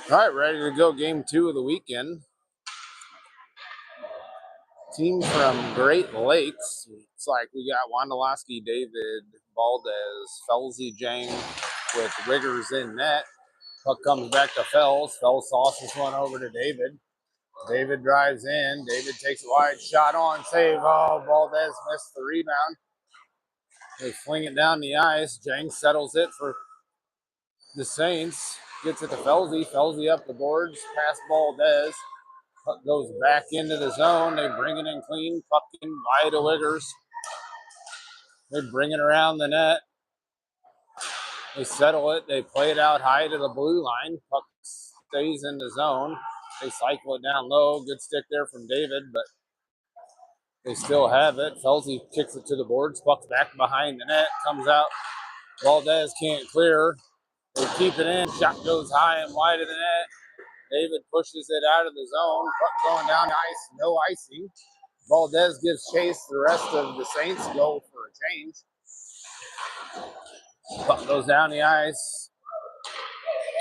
All right, ready to go game 2 of the weekend. Team from Great Lakes. It's like we got Wondolowski, David, Valdez, Felsey, Jang with Wiggers in net. Puck comes back to Fells. Fells tosses one over to David. David drives in. David takes a wide shot on save. Oh, Valdez missed the rebound. They fling it down the ice. Jang settles it for the Saints. Gets it to Felsey. Felsey up the boards. Past Valdez. Puck goes back into the zone. They bring it in clean. Puck in wide to Wiggers. They bring it around the net. They settle it. They play it out high to the blue line. Puck stays in the zone. They cycle it down low. Good stick there from David, but they still have it. Felsey kicks it to the boards. Puck's back behind the net. Comes out. Valdez can't clear. They keep it in. Shot goes high and wide of the net. David pushes it out of the zone. Puck going down ice. No icing. Valdez gives chase. The rest of the Saints go for a change. Puck goes down the ice.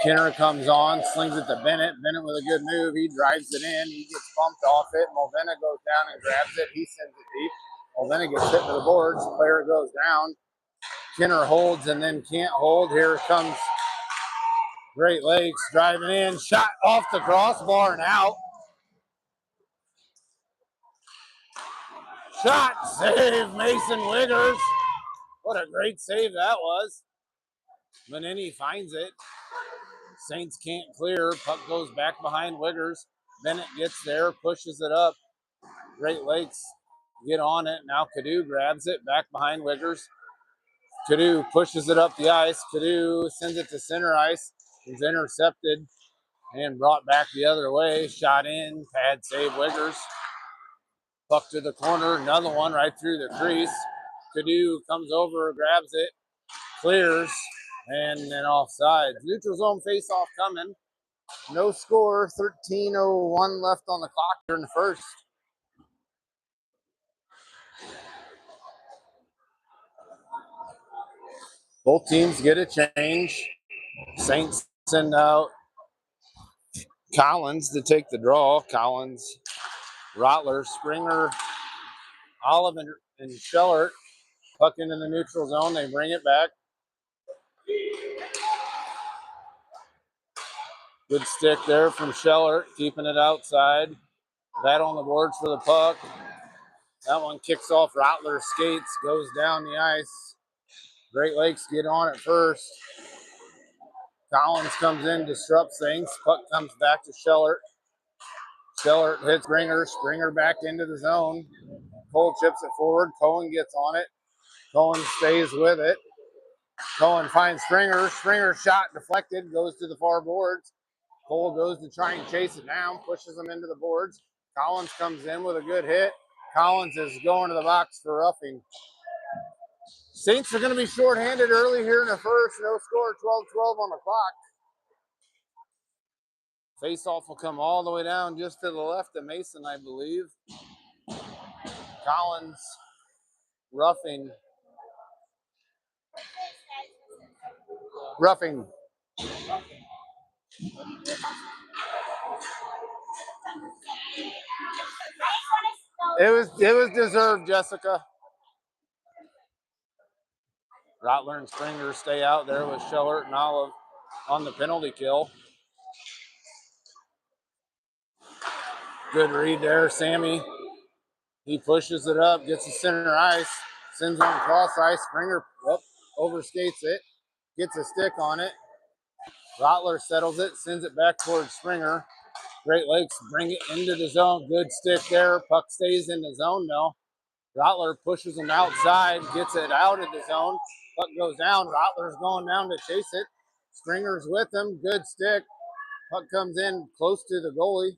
Kinner comes on, slings it to Bennett. Bennett with a good move. He drives it in. He gets bumped off it. Mulvena goes down and grabs it. He sends it deep. Mulvena gets hit to the boards. Player goes down. Kinner holds and then can't hold. Here comes Great Lakes driving in. Shot off the crossbar and out. Shot save, Mason Wiggers. What a great save that was. Manini finds it. Saints can't clear. Puck goes back behind Wiggers. Bennett gets there, pushes it up. Great Lakes get on it. Now Cadu grabs it back behind Wiggers. Cadu pushes it up the ice. Cadu sends it to center ice. He's intercepted and brought back the other way. Shot in, pad save Wiggers. Puck to the corner, another one right through the crease. Cadu comes over, grabs it, clears, and then offside. Neutral zone face-off coming. No score, 13:01 left on the clock during the first. Both teams get a change. Saints send out Collins to take the draw. Collins, Rottler, Springer, Olive, and Schellert. Puck into the neutral zone. They bring it back. Good stick there from Schellert, keeping it outside. That on the boards for the puck. That one kicks off Rottler's skates, goes down the ice. Great Lakes get on it first. Collins comes in, disrupts things. Puck comes back to Schellert. Schellert hits Springer. Springer back into the zone. Cole chips it forward. Cohen gets on it. Cohen stays with it. Cohen finds Springer. Springer shot deflected, goes to the far boards. Cole goes to try and chase it down, pushes him into the boards. Collins comes in with a good hit. Collins is going to the box for roughing. Saints are going to be shorthanded early here in the first. No score, 12-12 on the clock. Face-off will come all the way down just to the left of Mason, I believe. Collins roughing. It was deserved, Jessica. Rottler and Springer stay out there with Schellert and Olive on the penalty kill. Good read there, Sammy. He pushes it up, gets the center ice, sends one cross ice. Springer overskates it, gets a stick on it. Rottler settles it, sends it back towards Springer. Great Lakes bring it into the zone. Good stick there. Puck stays in the zone now. Rottler pushes him outside, gets it out of the zone. Puck goes down. Rottler's going down to chase it. Stringer's with him. Good stick. Puck comes in close to the goalie.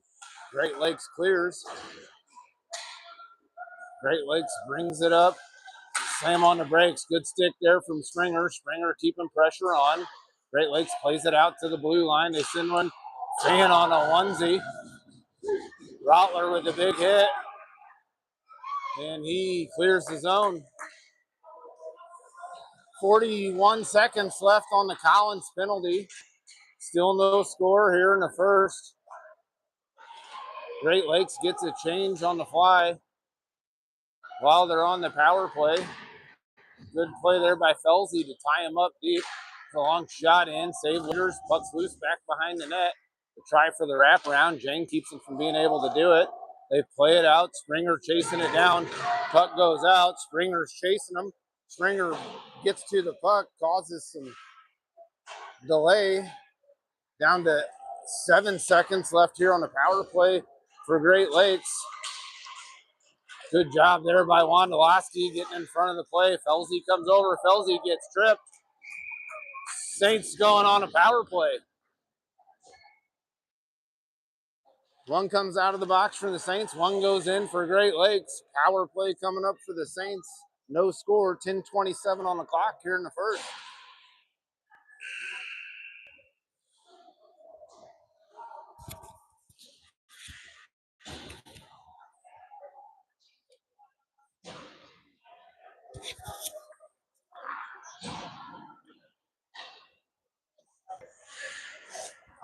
Great Lakes clears. Great Lakes brings it up. Slam on the brakes. Good stick there from Springer. Springer keeping pressure on. Great Lakes plays it out to the blue line. They send one fan on a onesie. Rottler with a big hit. And he clears the zone. 41 seconds left on the Collins penalty. Still no score here in the first. Great Lakes gets a change on the fly while they're on the power play. Good play there by Felsey to tie him up deep. It's a long shot in. Save leaders. Puck's loose back behind the net. The try for the wraparound. Jane keeps him from being able to do it. They play it out. Springer chasing it down. Puck goes out. Springer's chasing him. Springer gets to the puck, causes some delay. Down to 7 seconds left here on the power play for Great Lakes. Good job there by Wondolowski getting in front of the play. Felsey comes over. Felsey gets tripped. Saints going on a power play. One comes out of the box for the Saints. One goes in for Great Lakes. Power play coming up for the Saints. No score, 10:27 on the clock here in the first.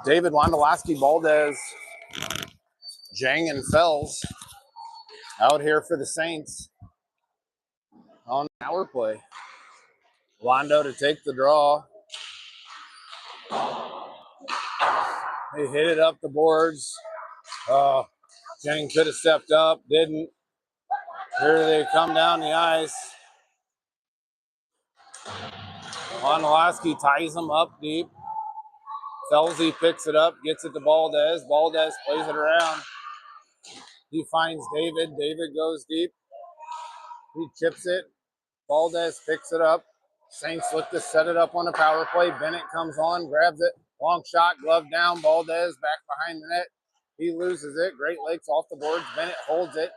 David Wondolowski, Valdez, Jang, and Fells out here for the Saints on power play. Londo to take the draw. They hit it up the boards. Jang could have stepped up, didn't. Here they come down the ice. Wondolowski ties them up deep. Felsey picks it up, gets it to Valdez. Valdez plays it around. He finds David. David goes deep. He chips it. Valdez picks it up. Saints look to set it up on the power play. Bennett comes on, grabs it. Long shot, glove down. Valdez back behind the net. He loses it. Great Lakes off the boards. Bennett holds it.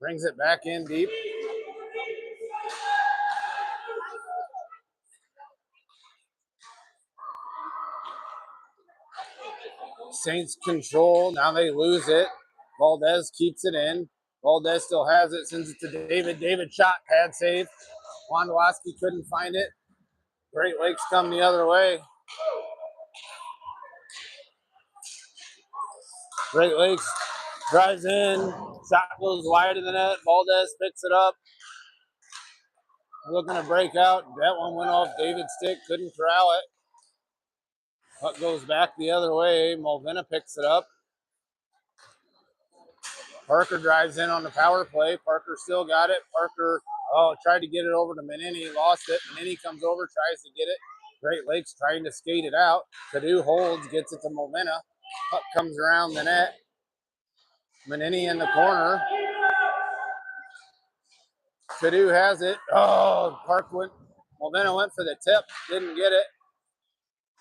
Brings it back in deep. Saints control. Now they lose it. Valdez keeps it in. Valdez still has it. Sends it to David. David shot. Pad save. Wondolowski couldn't find it. Great Lakes come the other way. Great Lakes drives in. Shot goes wide of the net. Valdez picks it up. Looking to break out. That one went off David's stick. Couldn't corral it. Puck goes back the other way. Mulvena picks it up. Parker drives in on the power play. Parker still got it. Parker tried to get it over to Menini. Lost it. Menini comes over, tries to get it. Great Lakes trying to skate it out. Cadu holds, gets it to Mulvena. Puck comes around the net. Menini in the corner. Cadu has it. Mulvena went for the tip. Didn't get it.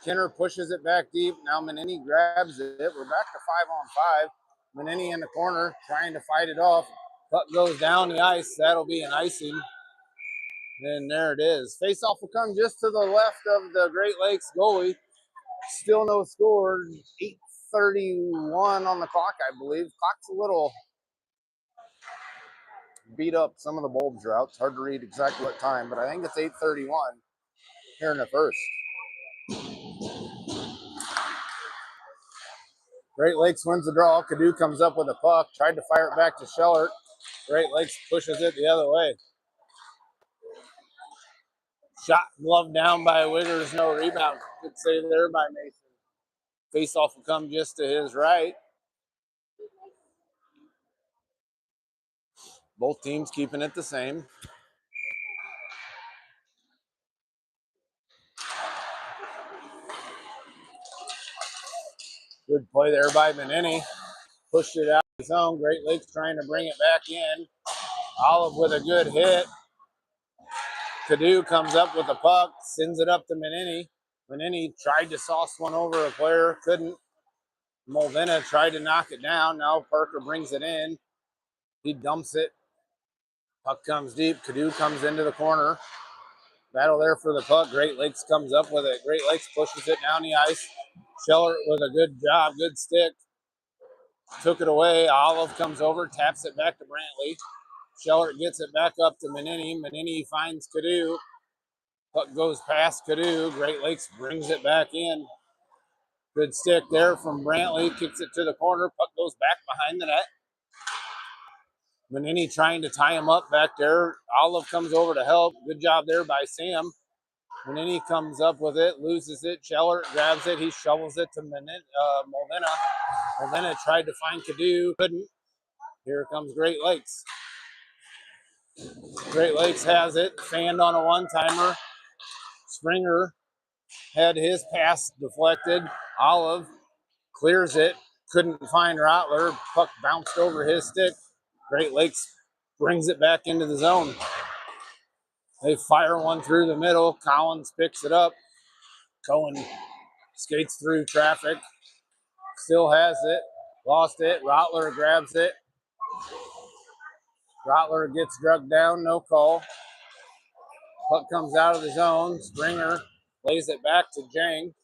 Kenner pushes it back deep. Now Menini grabs it. We're back to 5-on-5. Menini in the corner trying to fight it off. Puck goes down the ice. That'll be an icing. And there it is. Face-off will come just to the left of the Great Lakes goalie. Still no score. 8:31 on the clock, I believe. Clock's a little beat up. Some of the bulbs are out. It's hard to read exactly what time, but I think it's 8:31 here in the first. Great Lakes wins the draw. Cadu comes up with a puck. Tried to fire it back to Schellert. Great Lakes pushes it the other way. Shot gloved down by Wiggers, no rebound. Good save there by Mason. Face-off will come just to his right. Both teams keeping it the same. Good play there by Manini. Pushed it out of his own. Great Lakes trying to bring it back in. Olive with a good hit. Cadu comes up with the puck, sends it up to Manini. Manini tried to sauce one over a player, couldn't. Molvena tried to knock it down. Now Parker brings it in. He dumps it. Puck comes deep. Cadu comes into the corner. Battle there for the puck. Great Lakes comes up with it. Great Lakes pushes it down the ice. Schellert with a good job, good stick. Took it away. Olive comes over, taps it back to Brantley. Schellert gets it back up to Manini. Manini finds Cadu. Puck goes past Cadu. Great Lakes brings it back in. Good stick there from Brantley. Kicks it to the corner. Puck goes back behind the net. Manini trying to tie him up back there. Olive comes over to help. Good job there by Sam. Manini comes up with it, loses it. Schellert grabs it. He shovels it to Molvena. Molvena tried to find Cadu. Couldn't. Here comes Great Lakes. Great Lakes has it. Fanned on a one-timer. Springer had his pass deflected. Olive clears it. Couldn't find Rottler. Puck bounced over his stick. Great Lakes brings it back into the zone. They fire one through the middle. Collins picks it up. Cohen skates through traffic. Still has it. Lost it. Rottler grabs it. Rottler gets drugged down. No call. Puck comes out of the zone. Springer lays it back to Jang.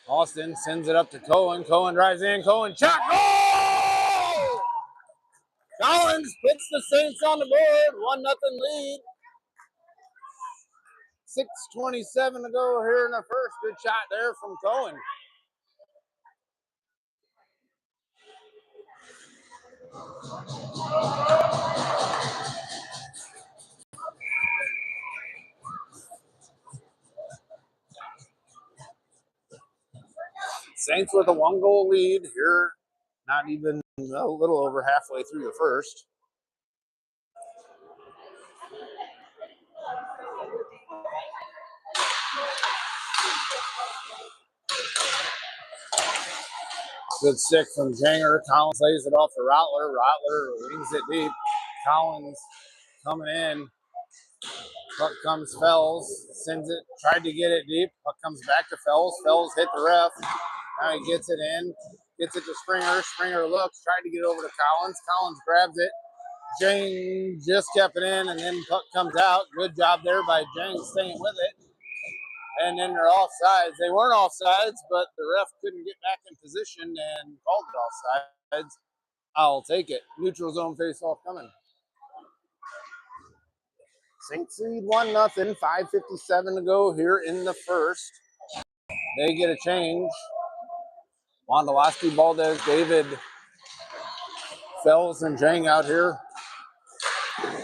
Austin sends it up to Cohen. Cohen drives in. Cohen shot. Goal! Collins puts the Saints on the board. 1-0 lead. 6:27 to go here in the first. Good shot there from Cohen. Saints with a 1-goal lead here. Not even a little over halfway through the first. Good stick from Janger. Collins lays it off to Rottler. Rottler wings it deep. Collins coming in. Puck comes Fells. Sends it. Tried to get it deep. Puck comes back to Fells. Fells hit the ref. Now he gets it in. Gets it to Springer. Springer looks. Tried to get over to Collins. Collins grabs it. Jang just kept it in, and then puck comes out. Good job there by Jang staying with it. And then they're offsides. They weren't offsides, but the ref couldn't get back in position and called it offsides. I'll take it. Neutral zone face-off coming. Saints lead 1-0. 5:57 to go here in the first. They get a change. Wondolowski, Valdez, David, Fells, and Jang out here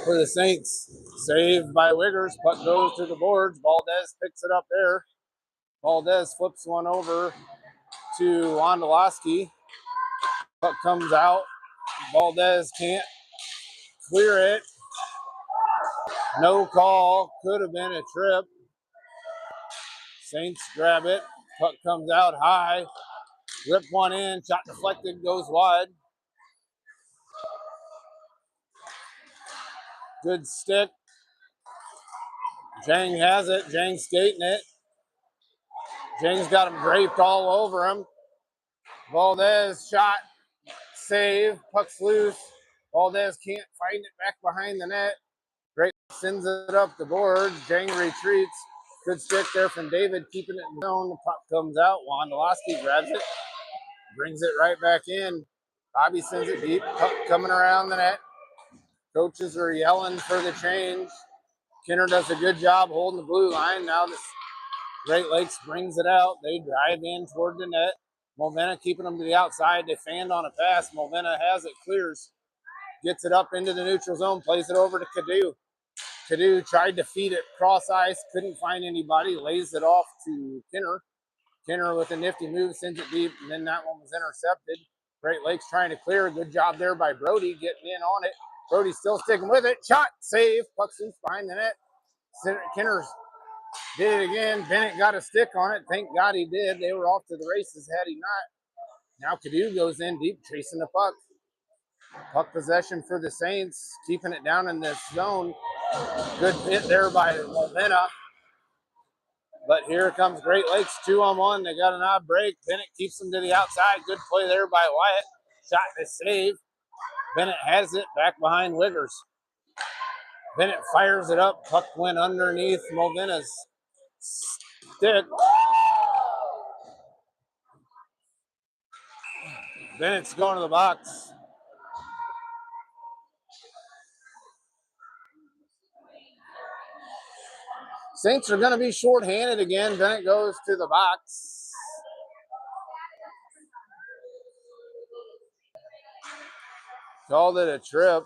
for the Saints. Saved by Wiggers. Puck goes to the boards. Valdez picks it up there. Valdez flips one over to Wondolowski. Puck comes out. Valdez can't clear it. No call. Could have been a trip. Saints grab it. Puck comes out high. Rip one in. Shot deflected. Goes wide. Good stick. Jang has it. Jang skating it. Jang's got him draped all over him. Valdez shot. Save. Puck's loose. Valdez can't find it back behind the net. Great sends it up the board. Jang retreats. Good stick there from David, keeping it in zone. The puck comes out. Wondolowski grabs it, brings it right back in. Bobby sends it deep, puck coming around the net. Coaches are yelling for the change. Kinner does a good job holding the blue line. Now this Great Lakes brings it out. They drive in toward the net. Mulvena keeping them to the outside. They fanned on a pass. Mulvena has it, clears, gets it up into the neutral zone, plays it over to Cadu. Cadu tried to feed it cross ice, couldn't find anybody, lays it off to Kinner. Kinner with a nifty move, sends it deep, and then that one was intercepted. Great Lakes trying to clear. Good job there by Brody getting in on it. Brody still sticking with it. Shot, save, puck's loose behind the net. Kinner did it again. Bennett got a stick on it. Thank God he did. They were off to the races had he not. Now Cadu goes in deep, chasing the puck. Puck possession for the Saints, keeping it down in this zone. Good hit there by Mulvena. But here comes Great Lakes, 2-on-1. They got an odd break. Bennett keeps them to the outside. Good play there by Wyatt. Shot to save. Bennett has it back behind Wiggers. Bennett fires it up. Puck went underneath Mulvena's stick. Bennett's going to the box. Saints are going to be shorthanded again. Bennett goes to the box. Called it a trip.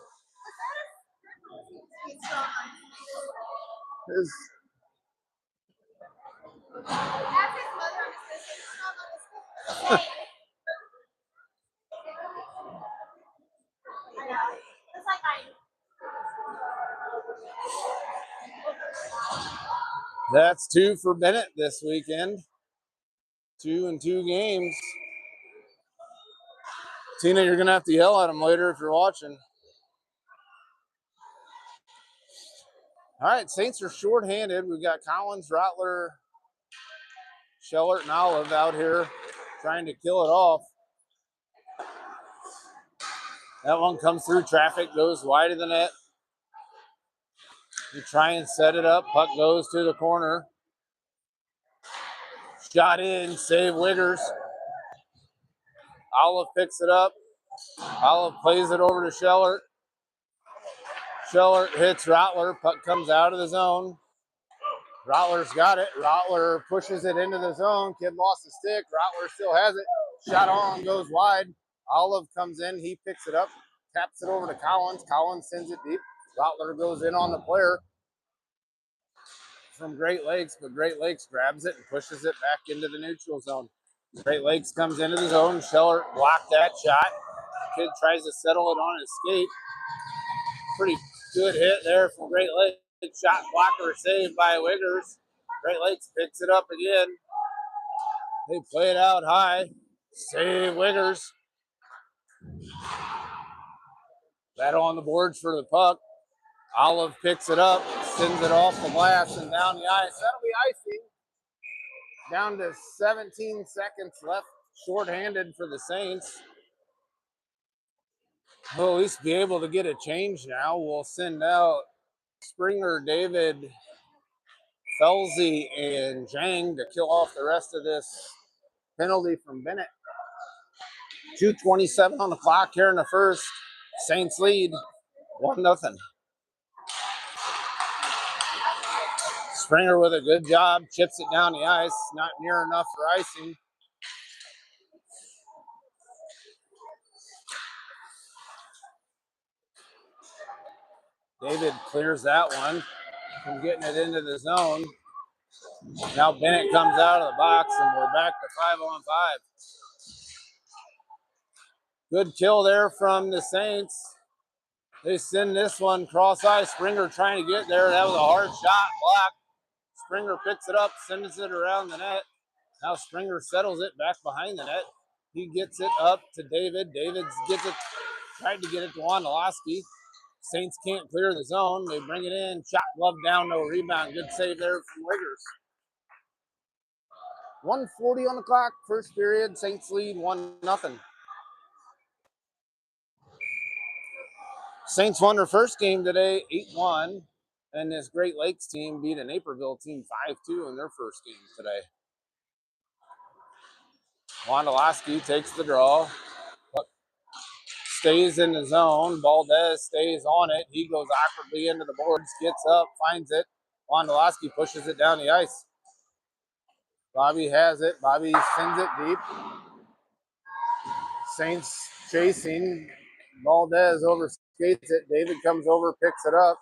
That's 2 for Bennett this weekend. 2 in 2 games. Tina, you're going to have to yell at him later if you're watching. All right, Saints are shorthanded. We've got Collins, Rottler, Schellert, and Olive out here trying to kill it off. That one comes through traffic, goes wide of the net. You try and set it up. Puck goes to the corner. Shot in, save Wiggers. Olive picks it up. Olive plays it over to Schellert. Schellert hits Rottler. Puck comes out of the zone. Rottler's got it. Rottler pushes it into the zone. Kid lost the stick. Rottler still has it. Shot on, goes wide. Olive comes in. He picks it up. Taps it over to Collins. Collins sends it deep. Rottler goes in on the player from Great Lakes, but Great Lakes grabs it and pushes it back into the neutral zone. Great Lakes comes into the zone. Schellert blocked that shot. Kid tries to settle it on his skate. Pretty good hit there from Great Lakes. Shot blocker saved by Wiggers. Great Lakes picks it up again. They play it out high. Save Wiggers. Battle on the boards for the puck. Olive picks it up, sends it off the glass and down the ice. That'll be icing. Down to 17 seconds left, shorthanded for the Saints. We'll at least be able to get a change now. We'll send out Springer, David, Felsey, and Jang to kill off the rest of this penalty from Bennett. 2:27 on the clock here in the first. Saints lead 1-0. Springer with a good job, chips it down the ice, not near enough for icing. David clears that one from getting it into the zone. Now Bennett comes out of the box and we're back to 5-on-5. Good kill there from the Saints. They send this one cross ice. Springer trying to get there. That was a hard shot, blocked. Springer picks it up, sends it around the net. Now Springer settles it back behind the net. He gets it up to David. David gets it, tried to get it to Wondolowski. Saints can't clear the zone. They bring it in. Shot glove down, no rebound. Good save there from Wiggers. 1:40 on the clock. First period. Saints lead 1-0. Saints won their first game today, 8-1. And this Great Lakes team beat a Naperville team 5-2 in their first game today. Wondolowski takes the draw, stays in the zone. Valdez stays on it. He goes awkwardly into the boards, gets up, finds it. Wondolowski pushes it down the ice. Bobby has it. Bobby sends it deep. Saints chasing. Valdez overskates it. David comes over, picks it up,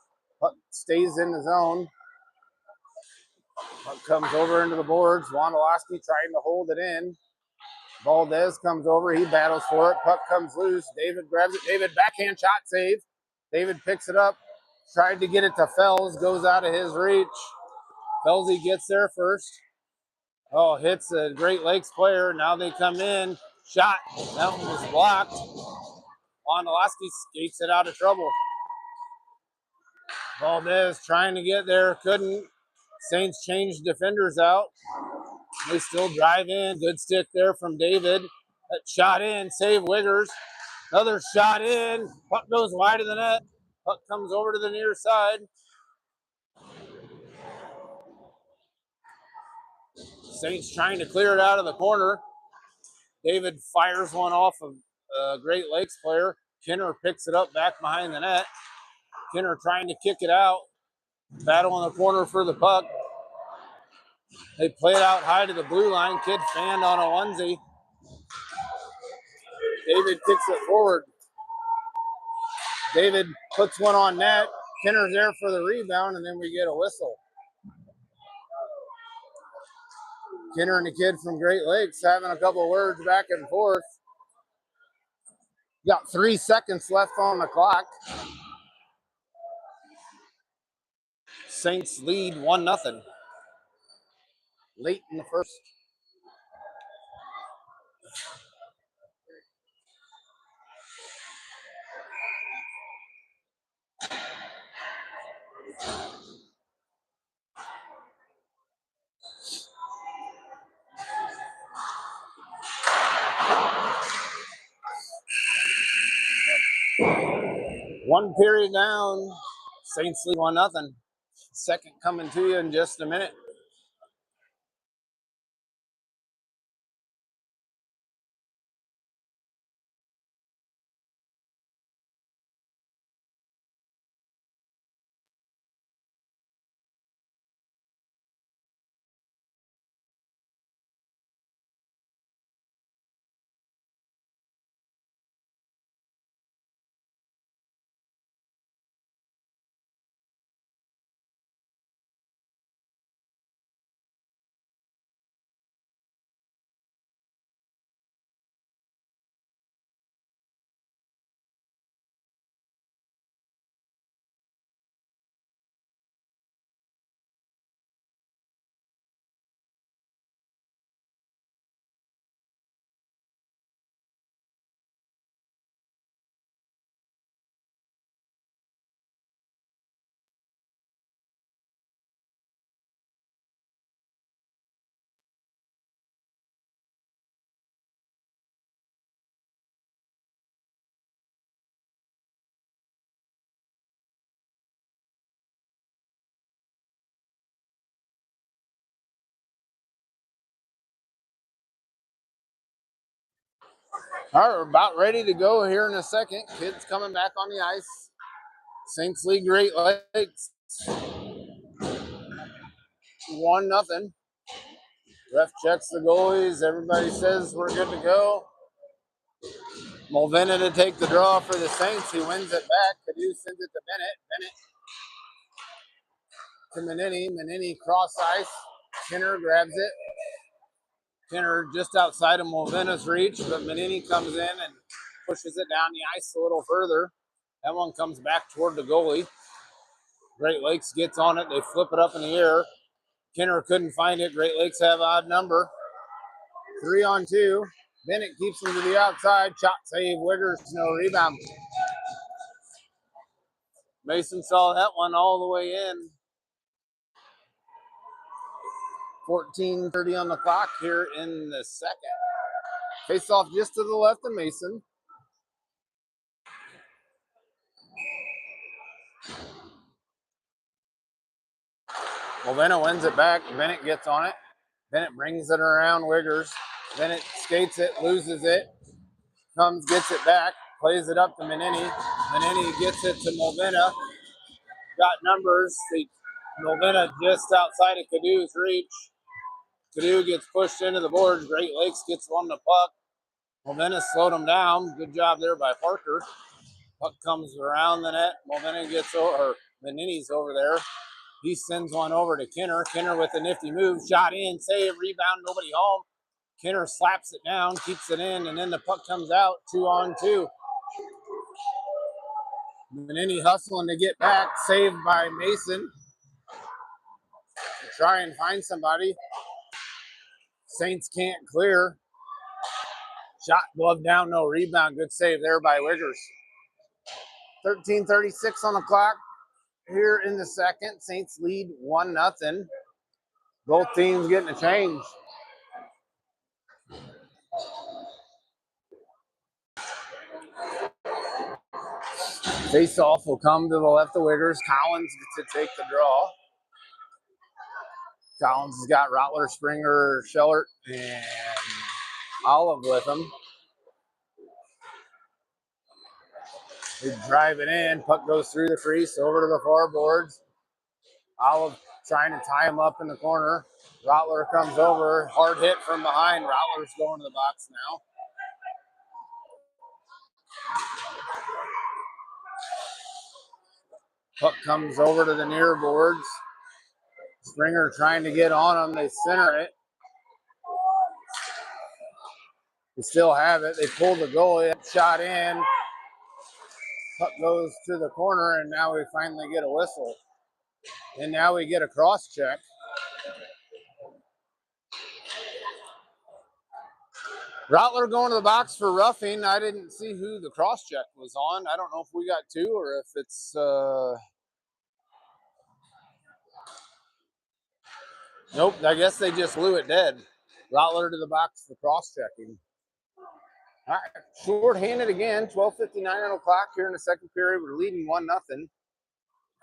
stays in the zone. Comes over into the boards. Wondolowski trying to hold it in. Valdez comes over. He battles for it. Puck comes loose. David grabs it. David backhand shot save. David picks it up. Tried to get it to Fells. Goes out of his reach. Felsey gets there first. Oh, hits a Great Lakes player. Now they come in. Shot. That one was blocked. Wondolowski skates it out of trouble. Valdez trying to get there. Couldn't. Saints changed defenders out. They still drive in. Good stick there from David. That shot in. Save Wiggers. Another shot in. Puck goes wide of the net. Puck comes over to the near side. Saints trying to clear it out of the corner. David fires one off of a Great Lakes player. Kinner picks it up back behind the net. Kinner trying to kick it out. Battle in the corner for the puck. They play it out high to the blue line. Kid fanned on a onesie. David kicks it forward. David puts one on net. Kinner's there for the rebound, and then we get a whistle. Kinner and the kid from Great Lakes having a couple of words back and forth. Got 3 seconds left on the clock. Saints lead 1-0. Late in the first. One period down. Saints lead 1-0. Second coming to you in just a minute. All right, we're about ready to go here in a second. Kids coming back on the ice. Saints lead Great Lakes 1-0. Ref checks the goalies. Everybody says we're good to go. Mulvena to take the draw for the Saints. He wins it back. Cadu sends it to Bennett. Bennett to Manini. Manini cross ice. Kinner grabs it. Kinner just outside of Mulvena's reach, but Manini comes in and pushes it down the ice a little further. That one comes back toward the goalie. Great Lakes gets on it. They flip it up in the air. Kinner couldn't find it. Great Lakes have odd number. 3-on-2. Bennett keeps him to the outside. Shot save. Wiggers, no rebound. Mason saw that one all the way in. 14:30 on the clock here in the second. Face off just to the left of Mason. Molvena wins it back. Bennett gets on it. Bennett brings it around Wiggers. Bennett skates it, loses it, comes, gets it back, plays it up to Menini. Menini gets it to Molvena. Got numbers. Molvena just outside of Cadoo's reach. Cadoo gets pushed into the boards. Great Lakes gets on the puck. Molvena slowed him down. Good job there by Parker. Puck comes around the net. Molvena gets over, Menini's over there. He sends one over to Kinner. Kinner with a nifty move. Shot in, save, rebound, nobody home. Kinner slaps it down, keeps it in, and then the puck comes out 2-on-2. Menini hustling to get back, saved by Mason. Try and find somebody. Saints can't clear. Shot, glove down, no rebound. Good save there by Wiggers. 13:36 on the clock here in the second. Saints lead 1-0. Both teams getting a change. Face-off will come to the left of Wiggers. Collins to take the draw. Collins has got Rottler, Springer, Schellert, and Olive with him. They drive it in. Puck goes through the crease over to the far boards. Olive trying to tie him up in the corner. Rottler comes over. Hard hit from behind. Rottler's going to the box now. Puck comes over to the near boards. Springer trying to get on them. They center it. They still have it. They pull the goalie. Shot in. Puck goes to the corner, and now we finally get a whistle. And now we get a cross check. Rottler going to the box for roughing. I didn't see who the cross check was on. I don't know if we got two or if it's nope, I guess they just blew it dead. Rottler to the box for cross-checking. All right, short-handed again, 12:59 on the clock here in the second period. We're leading 1-0.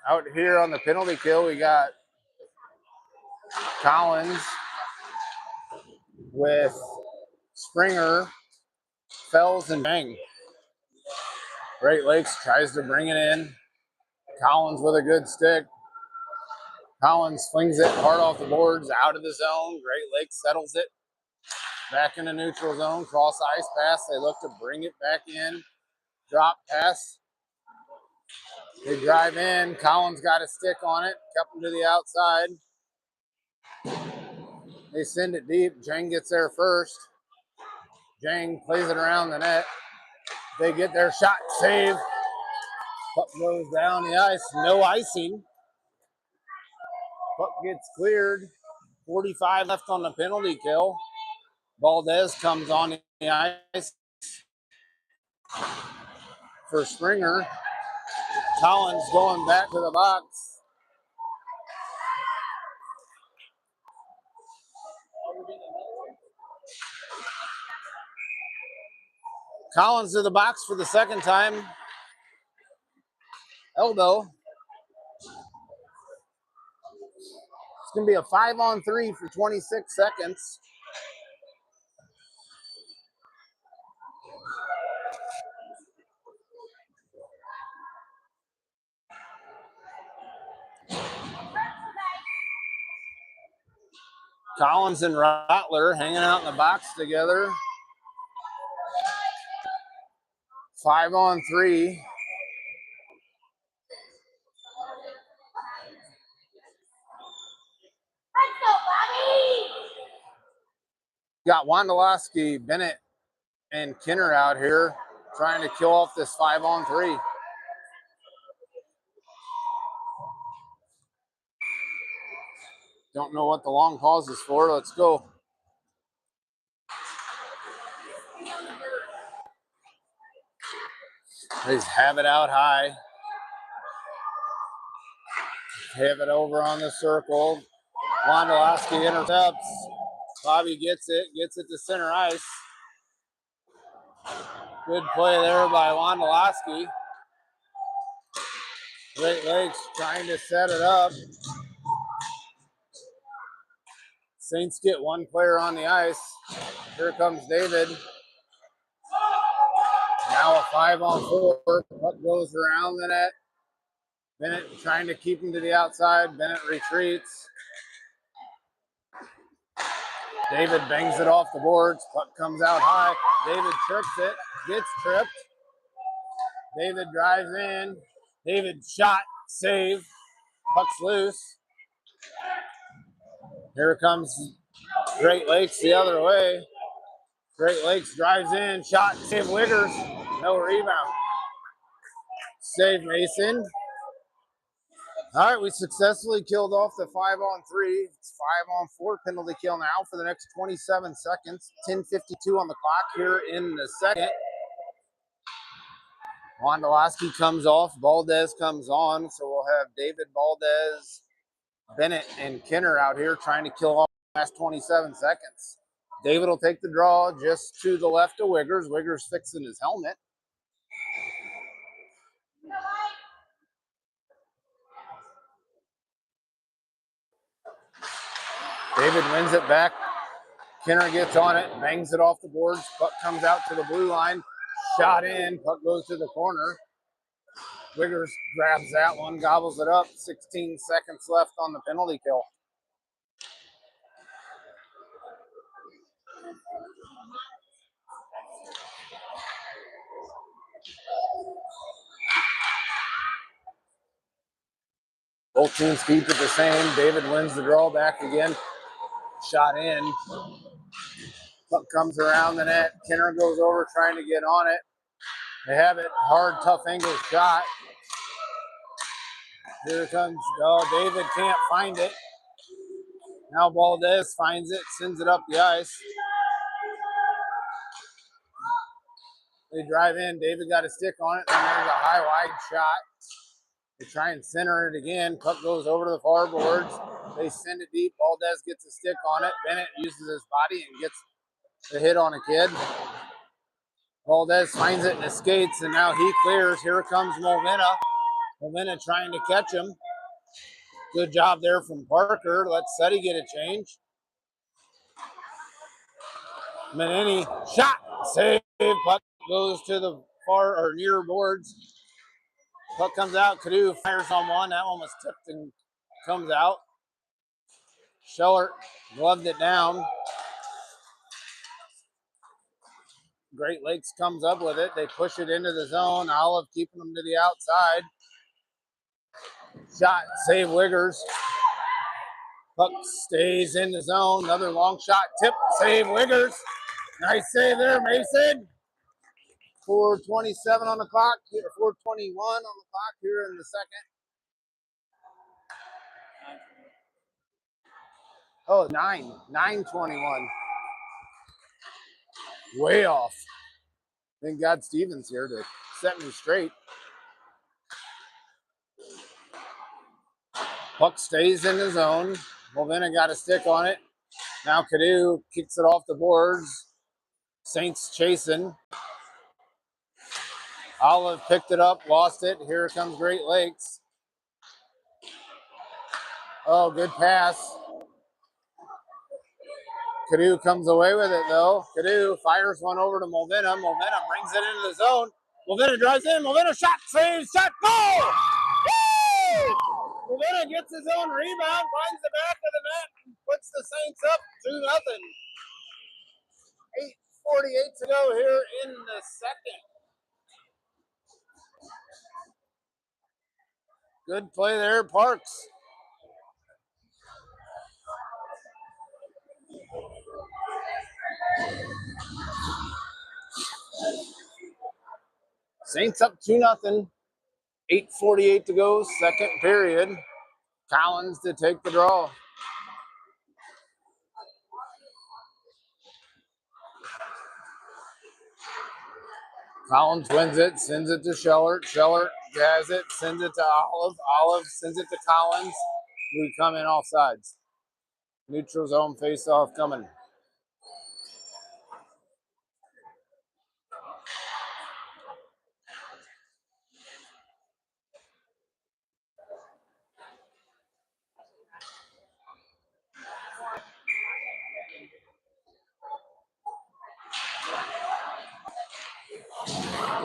Out here on the penalty kill, we got Collins with Springer, Fells, and Bang. Great Lakes tries to bring it in. Collins with a good stick. Collins flings it hard off the boards, out of the zone. Great Lakes settles it. Back in the neutral zone, cross ice pass. They look to bring it back in. Drop pass. They drive in. Collins got a stick on it. Kept him to the outside. They send it deep. Jang gets there first. Jang plays it around the net. They get their shot, save. Puck goes down the ice. No icing. Puck gets cleared. 45 left on the penalty kill. Valdez comes on the ice for Springer. Collins going back to the box. Collins to the box for the second time. Elbow. It's going to be a 5-on-3 for 26 seconds. Collins and Rottler hanging out in the box together. 5-on-3. Got Wondolowski, Bennett, and Kinner out here trying to kill off this 5-on-3. Don't know what the long pause is for. Let's go. They just have it out high. Have it over on the circle. Wondolowski intercepts. Bobby gets it to center ice. Good play there by Wondolowski. Great Lakes trying to set it up. Saints get one player on the ice. Here comes David. Now a 5-on-4. Puck goes around the net. Bennett trying to keep him to the outside. Bennett retreats. David bangs it off the boards. Puck comes out high. David trips it. Gets tripped. David drives in. David shot. Save. Puck's loose. Here comes Great Lakes the other way. Great Lakes drives in. Shot. Save Wiggers. No rebound. Save Mason. All right, we successfully killed off the 5-on-3. It's 5-on-4 penalty kill now for the next 27 seconds. 10:52 on the clock here in the second. Wondolowski comes off. Valdez comes on. So we'll have David, Valdez, Bennett, and Kenner out here trying to kill off the last 27 seconds. David will take the draw just to the left of Wiggers. Wiggers fixing his helmet. David wins it back. Kenner gets on it, bangs it off the boards. Puck comes out to the blue line. Shot in. Puck goes to the corner. Wiggers grabs that one, gobbles it up. 16 seconds left on the penalty kill. Both teams keep it the same. David wins the draw back again. Shot in. Puck comes around the net. Kenner goes over trying to get on it. They have it. Hard, tough angle shot. Here it comes. Oh, David can't find it. Now Valdez finds it, sends it up the ice. They drive in. David got a stick on it. Then there's a high, wide shot. They try and center it again. Puck goes over to the far boards. They send it deep. Valdez gets a stick on it. Bennett uses his body and gets the hit on a kid. Valdez finds it and skates, and now he clears. Here comes Molvena. Molvena trying to catch him. Good job there from Parker. Let Seti get a change. Manini shot. Save. Puck goes to the far or near boards. Puck comes out. Cadu fires on one. That one was tipped and comes out. Scheller gloved it down. Great Lakes comes up with it. They push it into the zone. Olive keeping them to the outside. Shot. Save Wiggers. Puck stays in the zone. Another long shot. Tip. Save Wiggers. Nice save there, Mason. 4:27 on the clock. 4:21 on the clock here in the second. Oh, 9:21. Way off. Thank God Stevens here to set me straight. Puck stays in the zone. Molvena got a stick on it. Now Cadu kicks it off the boards. Saints chasing. Olive picked it up, lost it. Here comes Great Lakes. Oh, good pass. Cadu comes away with it, though. Cadu fires one over to Molvena. Molvena brings it into the zone. Molvena drives in. Molvena shot, saves, shot, goal! Woo! Molvena gets his own rebound, finds the back of the net, and puts the Saints up 2-0. 8:48 to go here in the second. Good play there, Parks. Saints up 2-0. 8:48 to go, second period. Collins to take the draw. Collins wins it, sends it to Scheller. Scheller has it, sends it to Olive. Olive sends it to Collins. We come in off sides. Neutral zone face-off coming.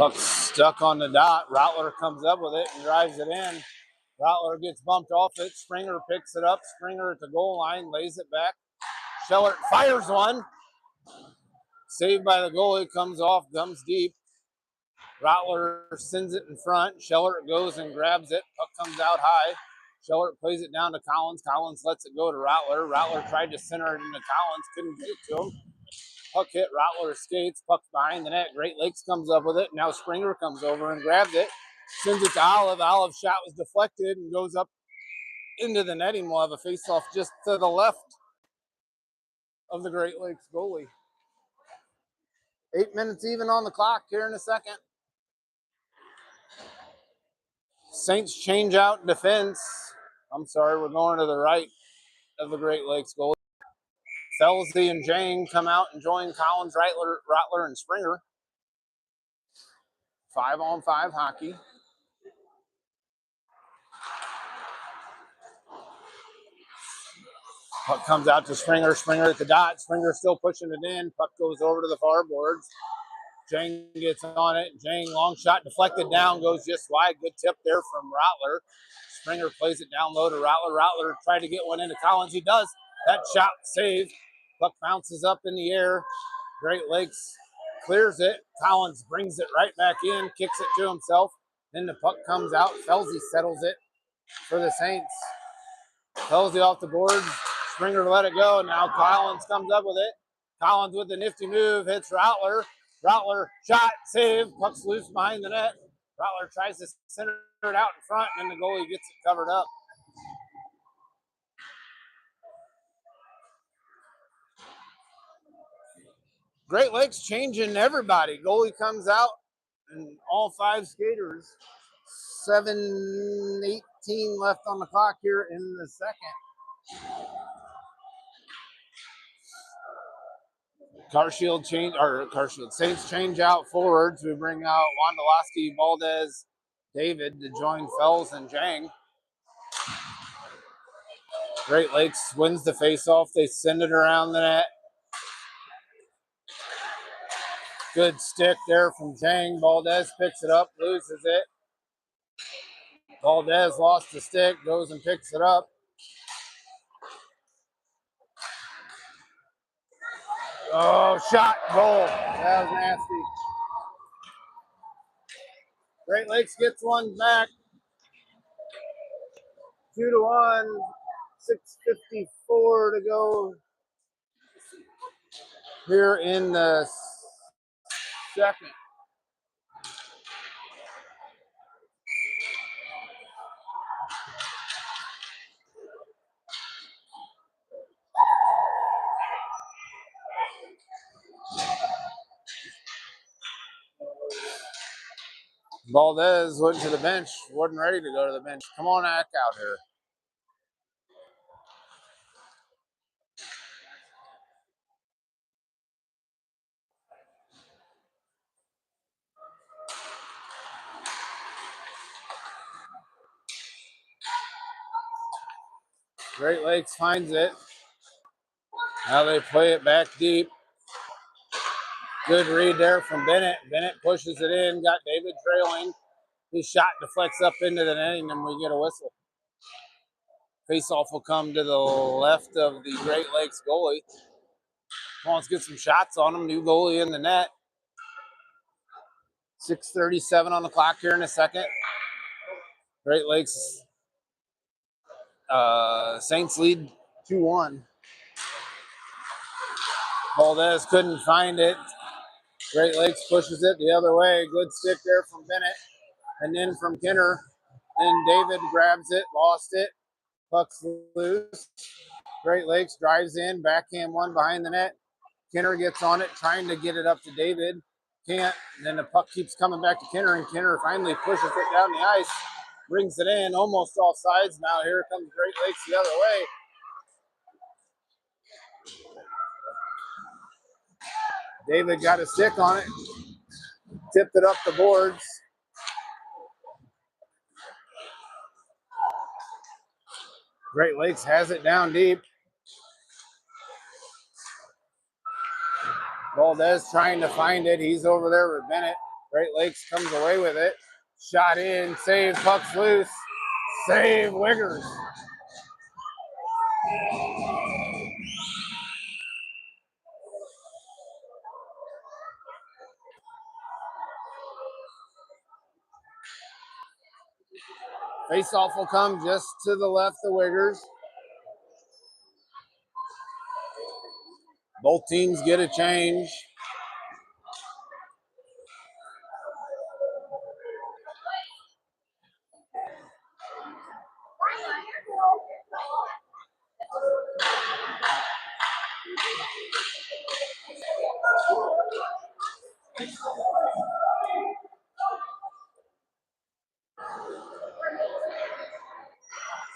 Puck stuck on the dot. Rattler comes up with it and drives it in. Rattler gets bumped off it. Springer picks it up. Springer at the goal line, lays it back. Schellert fires one. Saved by the goalie, comes off, comes deep. Rattler sends it in front. Schellert goes and grabs it. Puck comes out high. Schellert plays it down to Collins. Collins lets it go to Rattler. Rattler tried to center it into Collins, couldn't get it to him. Puck hit Rattler skates. Puck behind the net. Great Lakes comes up with it. Now Springer comes over and grabs it. Sends it to Olive. Olive's shot was deflected and goes up into the netting. We'll have a face-off just to the left of the Great Lakes goalie. 8 minutes even on the clock here in a second. Saints change out defense. I'm sorry, we're going to the right of the Great Lakes goalie. Felsey and Jang come out and join Collins, Rattler, and Springer. 5-on-5 hockey. Puck comes out to Springer. Springer at the dot. Springer still pushing it in. Puck goes over to the far boards. Jang gets on it. Jang, long shot, deflected down, goes just wide. Good tip there from Rattler. Springer plays it down low to Rattler. Rattler tried to get one into Collins. He does. That shot saved. Puck bounces up in the air. Great Lakes clears it. Collins brings it right back in, kicks it to himself. Then the puck comes out. Felsey settles it for the Saints. Felsey off the boards. Springer let it go. Now Collins comes up with it. Collins with the nifty move, hits Rattler. Rattler shot, save. Puck's loose behind the net. Rattler tries to center it out in front, and then the goalie gets it covered up. Great Lakes changing everybody. Goalie comes out, and all 5 skaters. 7:18 left on the clock here in the second. Saints change out forwards. We bring out Wondolowski, Valdez, David to join Fells and Jang. Great Lakes wins the faceoff. They send it around the net. Good stick there from Jang. Valdez picks it up, loses it. Valdez lost the stick, goes and picks it up. Oh, shot, goal. That was nasty. Great Lakes gets one back. 2-1. 6:54 to go here in the second. Valdez went to the bench, wasn't ready to go to the bench. Come on back out here. Great Lakes finds it. Now they play it back deep. Good read there from Bennett. Bennett pushes it in, got David trailing. His shot deflects up into the netting, and we get a whistle. Faceoff will come to the left of the Great Lakes goalie. Wants to get some shots on him. New goalie in the net. 6:37 on the clock here in a second. Great Lakes Saints lead 2-1. Valdez couldn't find it. Great Lakes pushes it the other way. Good stick there from Bennett. And then from Kinner. Then David grabs it, lost it. Puck's loose. Great Lakes drives in, backhand one behind the net. Kinner gets on it, trying to get it up to David. Can't. And then the puck keeps coming back to Kinner, and Kinner finally pushes it down the ice, brings it in, almost off sides. Now here comes Great Lakes the other way. David got a stick on it, tipped it up the boards. Great Lakes has it down deep. Valdez trying to find it. He's over there with Bennett. Great Lakes comes away with it. Shot in, save, puck's loose. Save, Wiggers. Face-off will come just to the left of Wiggers. Both teams get a change.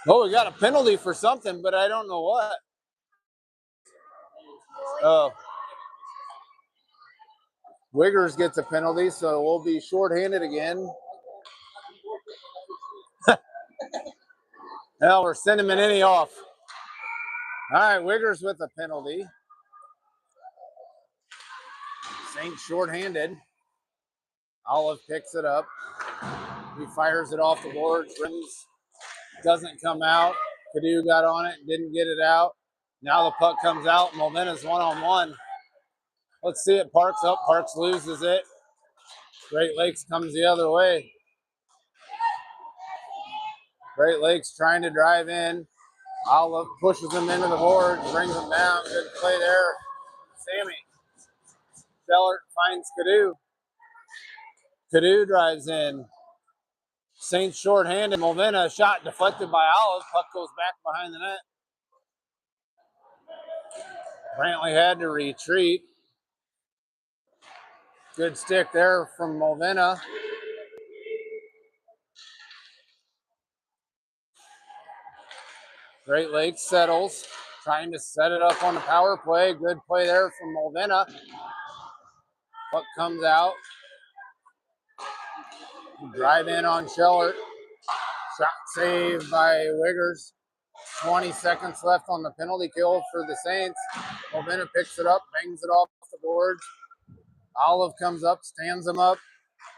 Oh, we got a penalty for something, but I don't know what. Wiggers gets a penalty, so we'll be shorthanded again. Hell, we're sending Menini off. All right, Wiggers with a penalty. Saints shorthanded. Olive picks it up. He fires it off the boards. Rims doesn't come out. Cadu got on it, didn't get it out. Now the puck comes out. Molvena's one-on-one. Let's see it. Parks up. Parks loses it. Great Lakes comes the other way. Great Lakes trying to drive in. Olive pushes him into the boards, brings him down. Good play there. Sammy. Scheller finds Cadu. Cadu drives in. Saints shorthanded. Molvena shot deflected by Olive. Puck goes back behind the net. Brantley had to retreat. Good stick there from Molvena. Great Lakes settles, trying to set it up on the power play. Good play there from Molvena. Puck comes out. Drive in on Scheller. Shot saved by Wiggers. 20 seconds left on the penalty kill for the Saints. Molvena picks it up, bangs it off the boards. Olive comes up, stands him up.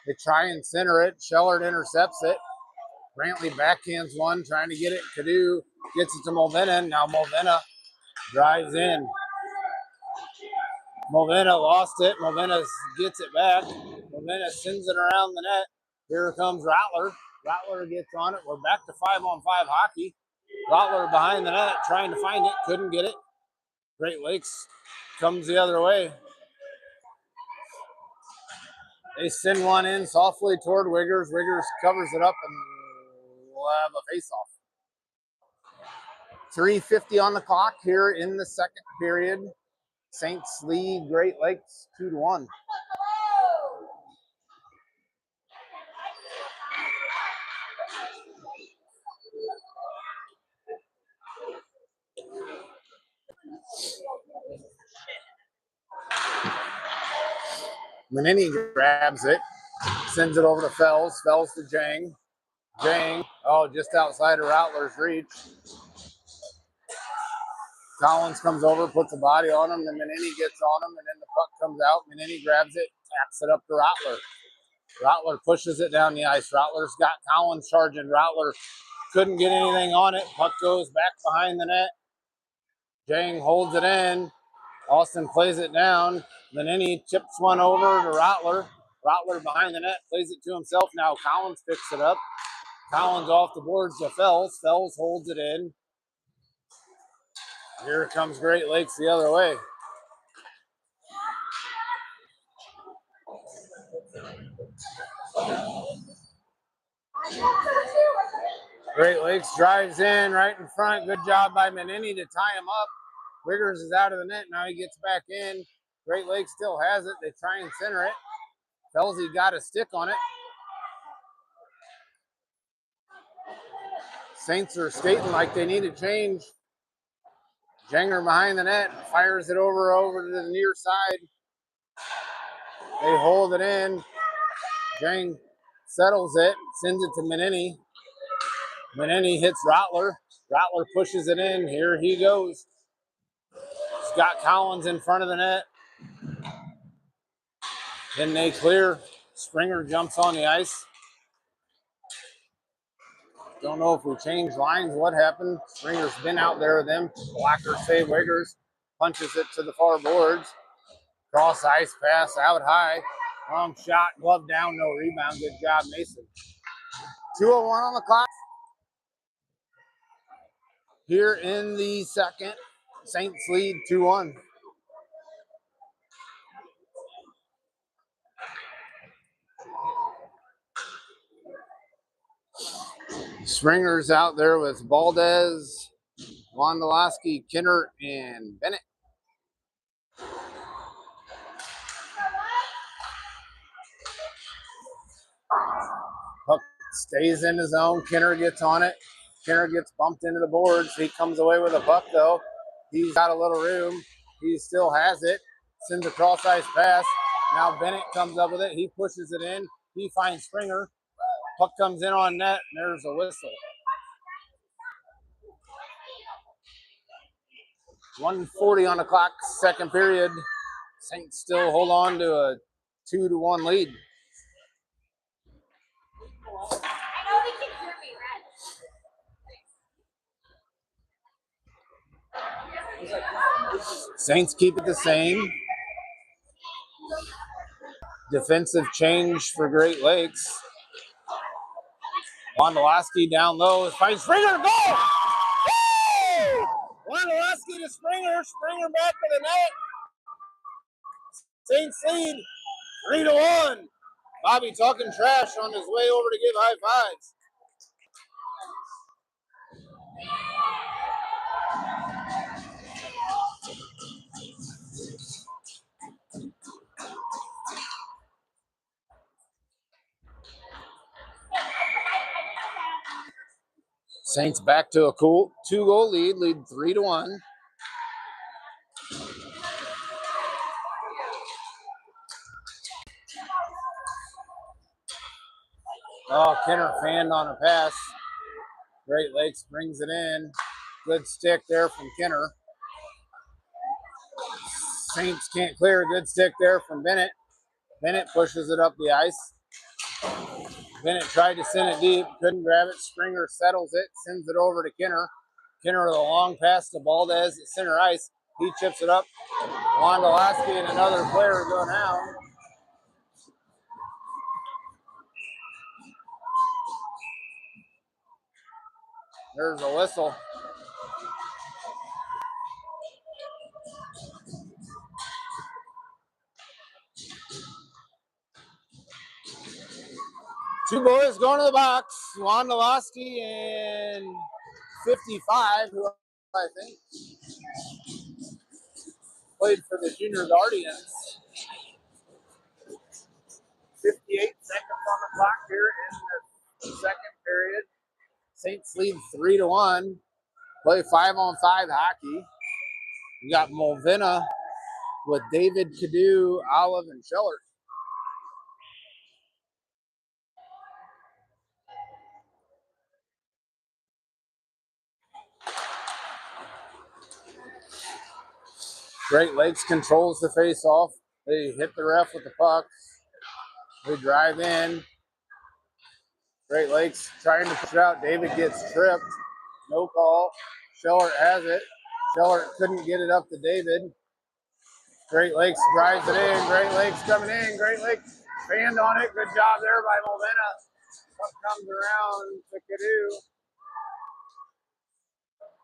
They try and center it. Scheller intercepts it. Brantley backhands one, trying to get it. Cadu gets it to Molvena. Now Molvena drives in. Molvena lost it. Molvena gets it back. Molvena sends it around the net. Here comes Rattler. Rattler gets on it. We're back to 5-on-5 hockey. Rattler behind the net, trying to find it. Couldn't get it. Great Lakes comes the other way. They send one in softly toward Wiggers. Wiggers covers it up, and we'll have a face-off. 3:50 on the clock here in the second period. Saints lead Great Lakes 2-1. Menini grabs it, sends it over to Fells. Fells to Jang. Jang, just outside of Rattler's reach. Collins comes over, puts a body on him, then Menini gets on him, and then the puck comes out. Menini grabs it, taps it up to Rattler. Rattler pushes it down the ice. Rattler's got Collins charging. Rattler couldn't get anything on it. Puck goes back behind the net. Jang holds it in. Austin plays it down. Menini chips one over to Rattler. Rattler behind the net, plays it to himself. Now Collins picks it up. Collins off the boards to Fells. Fells holds it in. Here comes Great Lakes the other way. Great Lakes drives in right in front. Good job by Menini to tie him up. Wiggers is out of the net. Now he gets back in. Great Lakes still has it. They try and center it. Felsey got a stick on it. Saints are skating like they need to change. Janger behind the net, fires it over to the near side. They hold it in. Jang settles it, sends it to Menini. Menini hits Rattler. Rattler pushes it in. Here he goes. He's got Collins in front of the net. Then they clear. Springer jumps on the ice. Don't know if we changed lines. What happened? Springer's been out there with them. Blacker save Wiggers. Punches it to the far boards. Cross ice pass out high. Long shot. Glove down. No rebound. Good job, Mason. 2:01 on the clock. Here in the second. Saints lead 2-1. Springer's out there with Valdez, Wondolowski, Kinner, and Bennett. Puck stays in his zone. Kinner gets on it. Kinner gets bumped into the boards. He comes away with a puck, though. He's got a little room. He still has it. Sends a cross ice pass. Now Bennett comes up with it. He pushes it in. He finds Springer. Puck comes in on net, and there's a whistle. 1:40 on the clock, second period. Saints still hold on to a 2-1 lead. Saints keep it the same. Defensive change for Great Lakes. Wondolowski down low. Finds Springer. Goal! Wondolowski to Springer. Springer back to the net. Saints lead 3-1. Bobby talking trash on his way over to give high fives. Saints back to a cool 2-goal lead 3-1. Oh, Kinner fanned on a pass. Great Lakes brings it in. Good stick there from Kinner. Saints can't clear. A good stick there from Bennett. Bennett pushes it up the ice. Bennett tried to send it deep. Couldn't grab it. Springer settles it. Sends it over to Kinner. Kinner with a long pass to Valdez at center ice. He chips it up. Wondolowski and another player go down. There's a whistle. Two boys going to the box. Wondolowski and 55, who I think played for the Junior Guardians. 58 seconds on the clock here in the second period. Saints lead 3-1. Play 5-on-5 hockey. We got Mulvina with David, Cadu, Olive, and Schellert. Great Lakes controls the face-off. They hit the ref with the puck. They drive in. Great Lakes trying to push it out. David gets tripped. No call. Schellert has it. Schellert couldn't get it up to David. Great Lakes drives it in. Great Lakes coming in. Great Lakes fanned on it. Good job there by Mulvina. Puck comes around to Cadu.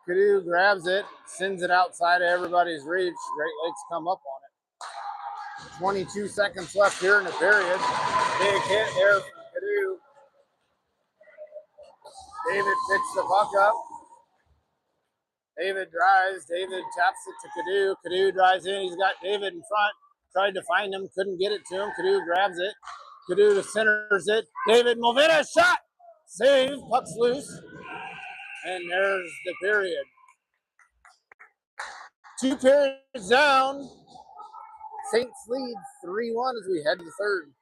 Cadu grabs it, sends it outside of everybody's reach. Great Lakes come up on it. 22 seconds left here in the period. Big hit there from Cadu. David picks the puck up. David drives. David taps it to Cadu. Cadu drives in. He's got David in front. Tried to find him. Couldn't get it to him. Cadu grabs it. Cadu centers it. David Mulvina shot. Save. Puck's loose. And there's the period. 2 periods down. Saints lead 3-1 as we head to the third.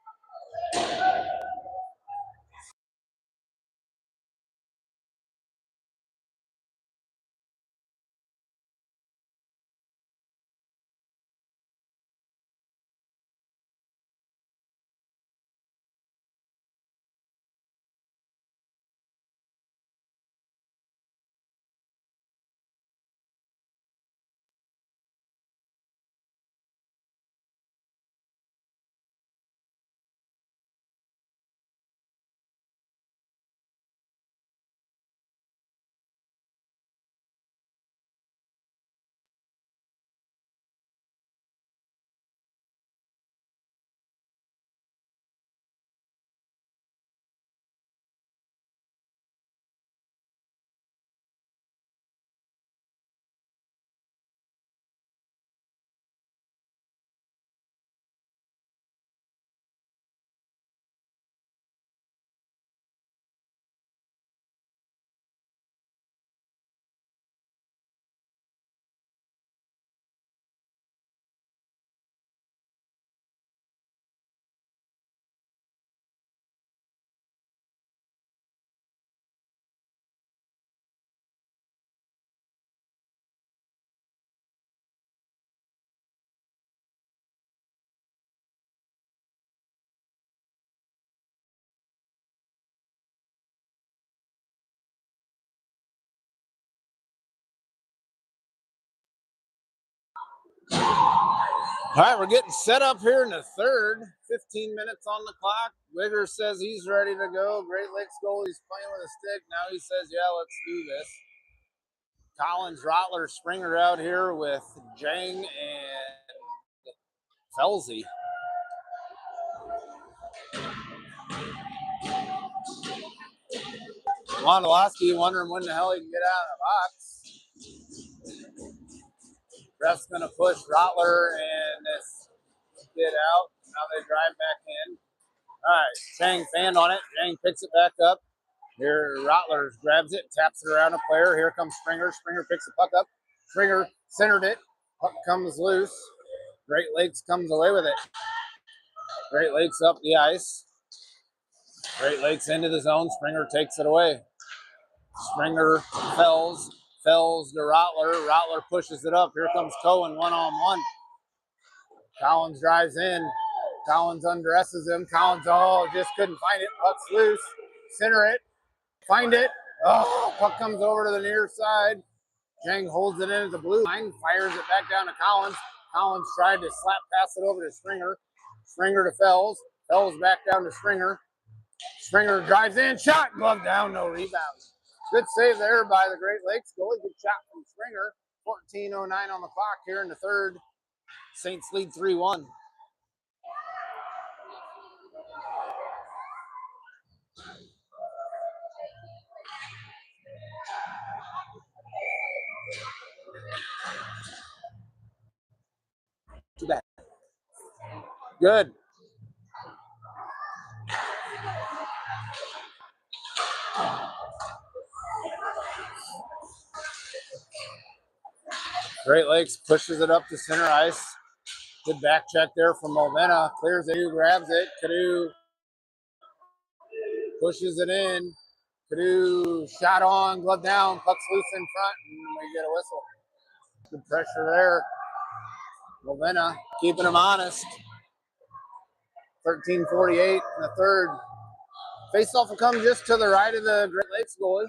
All right, we're getting set up here in the third. 15 minutes on the clock. Wigger says he's ready to go. Great Lakes goalie's playing with a stick. Now he says, yeah, let's do this. Collins, Rottler, Springer out here with Jang and Felsey. Wondolowski wondering when the hell he can get out of the box. Ref's going to push Rottler and this kid out. Now they drive back in. All right, Jang fanned on it. Jang picks it back up. Here, Rottler grabs it, taps it around a player. Here comes Springer. Springer picks the puck up. Springer centered it. Puck comes loose. Great Lakes comes away with it. Great Lakes up the ice. Great Lakes into the zone. Springer takes it away. Springer fells to Rottler. Rottler pushes it up. Here comes Cohen one-on-one. Collins drives in. Collins undresses him. Collins, just couldn't find it. Puck's loose. Center it. Find it. Oh, puck comes over to the near side. Jang holds it in at the blue line, fires it back down to Collins. Collins tried to slap pass it over to Springer. Springer to Fells. Fells back down to Springer. Springer drives in, shot, glove down, no rebound. Good save there by the Great Lakes goalie. Good shot from Springer. 14:09 on the clock here in the third. Saints lead 3-1. Too bad. Good. Great Lakes pushes it up to center ice. Good back check there from Molvena. Clears it, grabs it. Cadu pushes it in. Cadu shot on, glove down, puck's loose in front, and we get a whistle. Good pressure there. Molvena keeping him honest. 13:48 in the third. Faceoff will come just to the right of the Great Lakes goalie.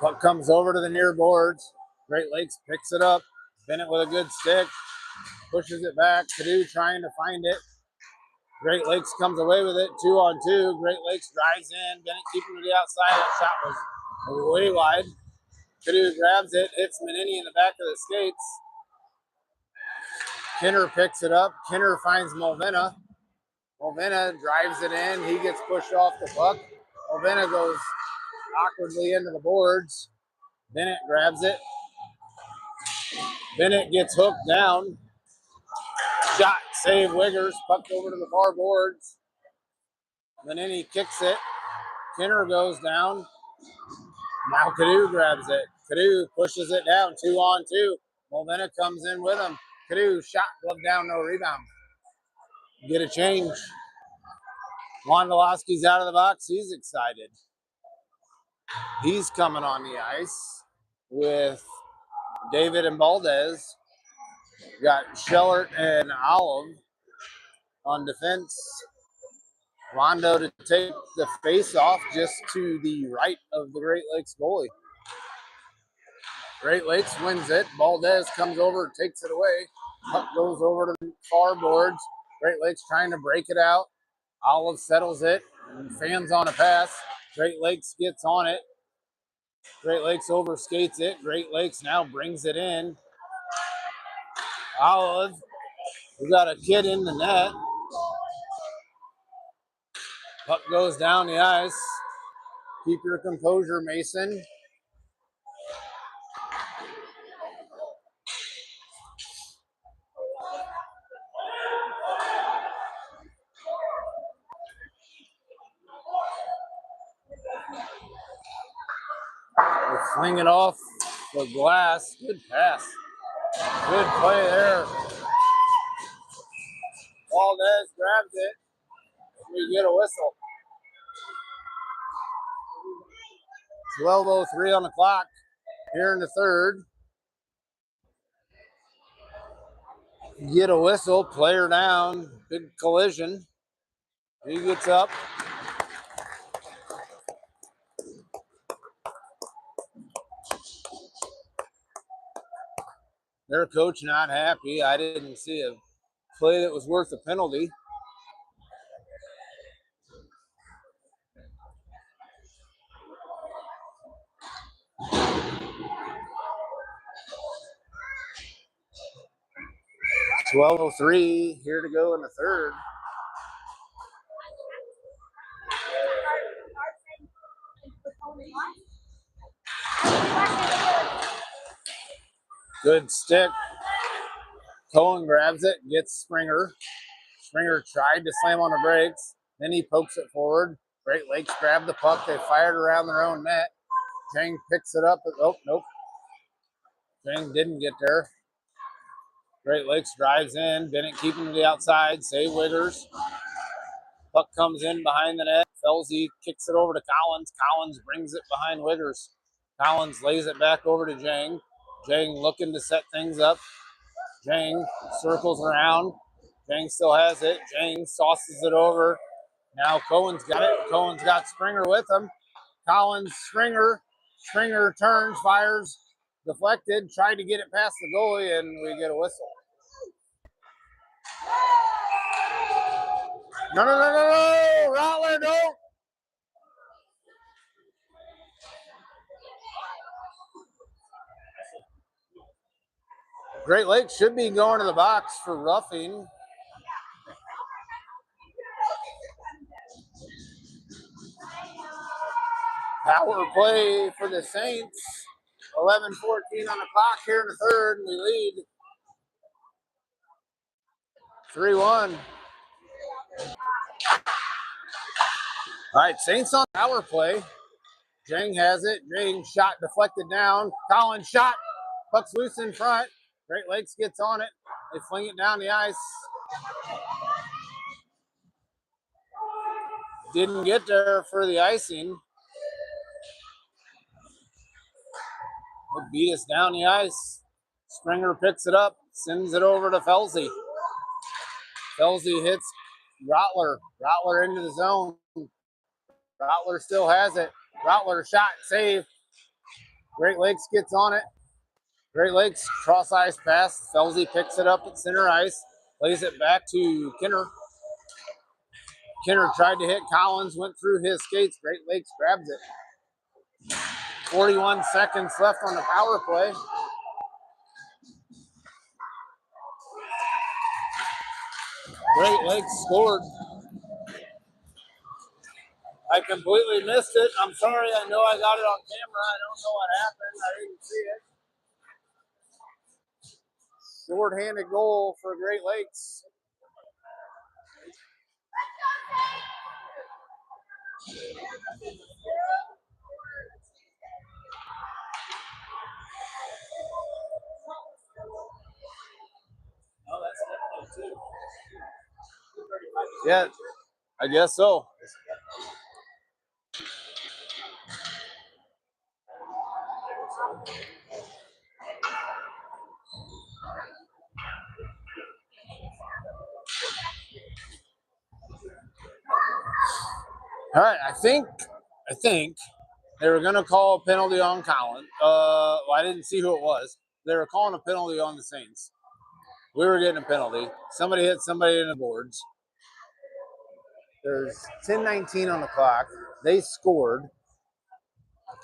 Puck comes over to the near boards. Great Lakes picks it up. Bennett with a good stick. Pushes it back. Cadu trying to find it. Great Lakes comes away with it. 2-on-2. Great Lakes drives in. Bennett keeping to the outside. That shot was way wide. Cadu grabs it. Hits Manini in the back of the skates. Kinner picks it up. Kinner finds Molvena. Molvena drives it in. He gets pushed off the puck. Molvena goes awkwardly into the boards. Bennett grabs it. Bennett gets hooked down. Shot, save Wiggers. Puck over to the far boards. Manini kicks it. Kinner goes down. Now Cadu grabs it. Cadu pushes it down. 2-on-2. Molvena comes in with him. Cadu shot, glove down, no rebound. Get a change. Wondolowski's out of the box. He's excited. He's coming on the ice with David and Valdez. Got Schellert and Olive on defense. Rondo to take the face off just to the right of the Great Lakes goalie. Great Lakes wins it. Valdez comes over, takes it away. Puck goes over to the far boards. Great Lakes trying to break it out. Olive settles it. And fans on a pass. Great Lakes gets on it. Great Lakes overskates it. Great Lakes now brings it in. Olive, we got a kid in the net. Puck goes down the ice. Keep your composure, Mason. We'll fling it off the glass. Good pass. Good play there. Valdez grabs it. We get a whistle. 12:03 on the clock here in the third. Get a whistle. Player down. Big collision. He gets up. Their coach not happy. I didn't see a play that was worth a penalty. .12:03 here to go in the third. Good stick. Cohen grabs it, gets Springer. Springer tried to slam on the brakes. Then he pokes it forward. Great Lakes grab the puck. They fired around their own net. Jang picks it up. Oh, nope. Jang didn't get there. Great Lakes drives in. Bennett keeping to the outside. Save Wiggers. Puck comes in behind the net. Felsey kicks it over to Collins. Collins brings it behind Wiggers. Collins lays it back over to Jang. Jang looking to set things up. Jang circles around. Jang still has it. Jang sauces it over. Now Cohen's got it. Cohen's got Springer with him. Collins, Springer. Springer turns, fires, deflected, tried to get it past the goalie, and we get a whistle. No. Rattler, no. Great Lakes should be going to the box for roughing. Power play for the Saints. 11:14 on the clock here in the third, and we lead 3-1. All right, Saints on power play. Jang has it. Jang shot deflected down. Collins shot. Puck's loose in front. Great Lakes gets on it. They fling it down the ice. Didn't get there for the icing. They beat us down the ice. Springer picks it up, sends it over to Felsey. Felsey hits Rattler. Rattler into the zone. Rattler still has it. Rattler shot, save. Great Lakes gets on it. Great Lakes cross ice pass. Felsey picks it up at center ice, lays it back to Kinner. Kinner tried to hit Collins, went through his skates. Great Lakes grabs it. 41 seconds left on the power play. Great Lakes scored. I completely missed it. I'm sorry. I know I got it on camera. I don't know what happened. I didn't see it. Short-handed goal for Great Lakes. Oh, that's definitely two. Yeah, I guess so. All right, I think they were going to call a penalty on Collins. Well, I didn't see who it was. They were calling a penalty on the Saints. We were getting a penalty. Somebody hit somebody in the boards. There's 10:19 on the clock. They scored.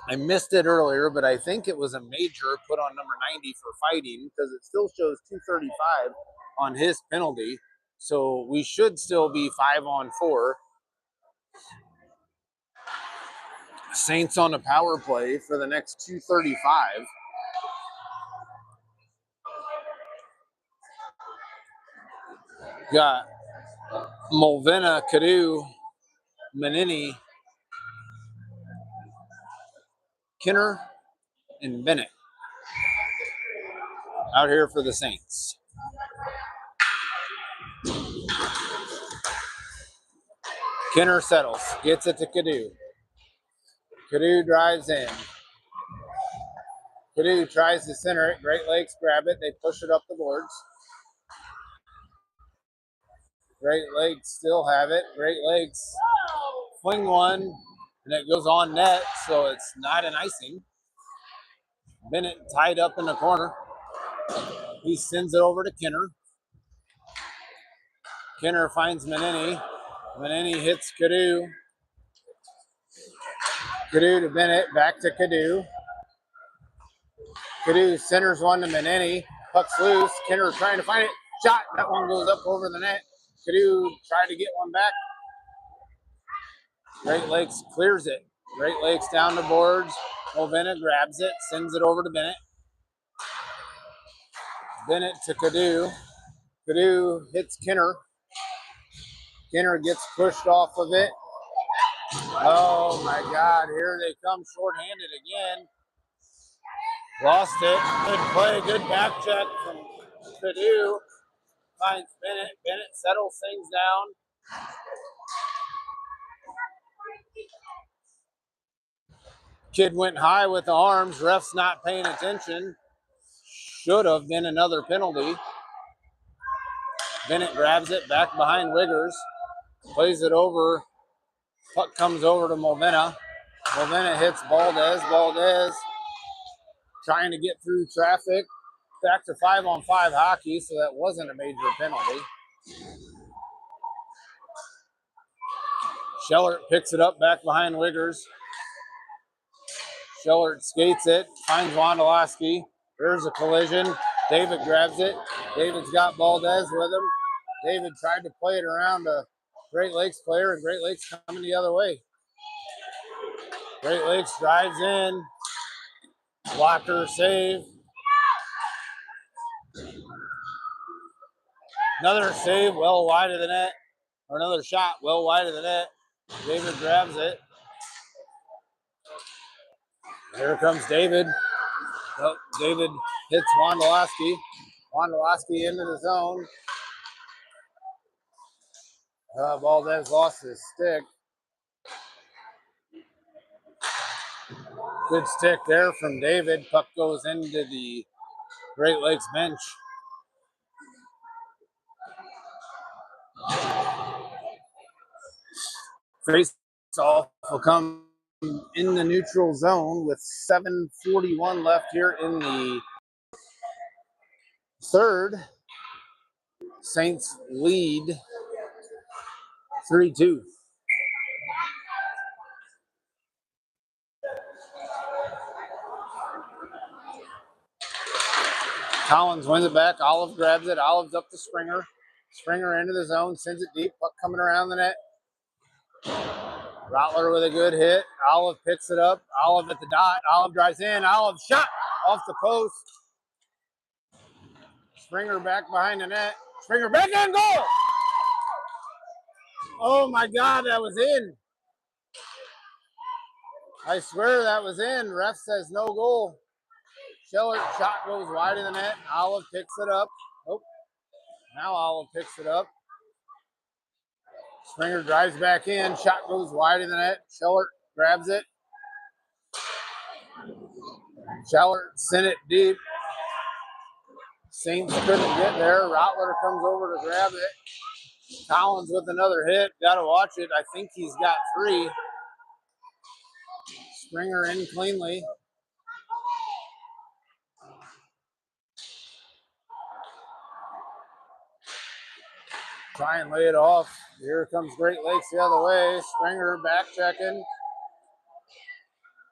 I missed it earlier, but I think it was a major put on number 90 for fighting because it still shows 235 on his penalty. So we should still be 5-on-4. Saints on the power play for the next 2:35. Got Mulvena, Cadu, Manini, Kinner, and Bennett out here for the Saints. Kinner settles, gets it to Cadu. Cadu drives in. Cadu tries to center it. Great Lakes grab it. They push it up the boards. Great Lakes still have it. Great Lakes fling one, and it goes on net, so it's not an icing. Bennett tied up in the corner. He sends it over to Kenner. Kenner finds Manini. Manini hits Cadu. Cadu to Bennett, back to Cadu. Cadu centers one to Manini. Puck's loose. Kenner trying to find it. Shot. That one goes up over the net. Cadu tried to get one back. Great Lakes clears it. Great Lakes down the boards. Movena grabs it, sends it over to Bennett. Bennett to Cadu. Cadu hits Kenner. Kenner gets pushed off of it. Oh my God, here they come shorthanded again. Lost it. Good play, good back check from Cadu. Finds Bennett. Bennett settles things down. Kid went high with the arms. Ref's not paying attention. Should have been another penalty. Bennett grabs it back behind Wiggers. Plays it over. Puck comes over to Movena. Movena hits Valdez. Valdez trying to get through traffic. Back to 5-on-5 hockey, so that wasn't a major penalty. Schellert picks it up back behind Wiggers. Schellert skates it, finds Wondolowski. There's a collision. David grabs it. David's got Valdez with him. David tried to play it around a Great Lakes player, and Great Lakes coming the other way. Great Lakes drives in. Blocker save. Another save well wide of the net. Or another shot well wide of the net. David grabs it. Here comes David. Oh, David hits Wondolowski. Wondolowski into the zone. Valdez lost his stick. Good stick there from David. Puck goes into the Great Lakes bench. Face-off will come in the neutral zone with 7:41 left here in the third. Saints lead 3-2. Collins wins it back. Olive grabs it. Olive's up to Springer. Springer into the zone, sends it deep. Puck coming around the net. Rottler with a good hit. Olive picks it up. Olive at the dot. Olive drives in. Olive shot off the post. Springer back behind the net. Springer back in goal. Oh my God, that was in. I swear that was in. Ref says no goal. Schellert shot goes wide of the net. Olive picks it up. Oh, now Olive picks it up. Springer drives back in. Shot goes wide of the net. Schellert grabs it. Schellert sent it deep. Saints couldn't get there. Rottler comes over to grab it. Collins with another hit. Got to watch it. I think he's got 3. Springer in cleanly. Try and lay it off. Here comes Great Lakes the other way. Springer back checking.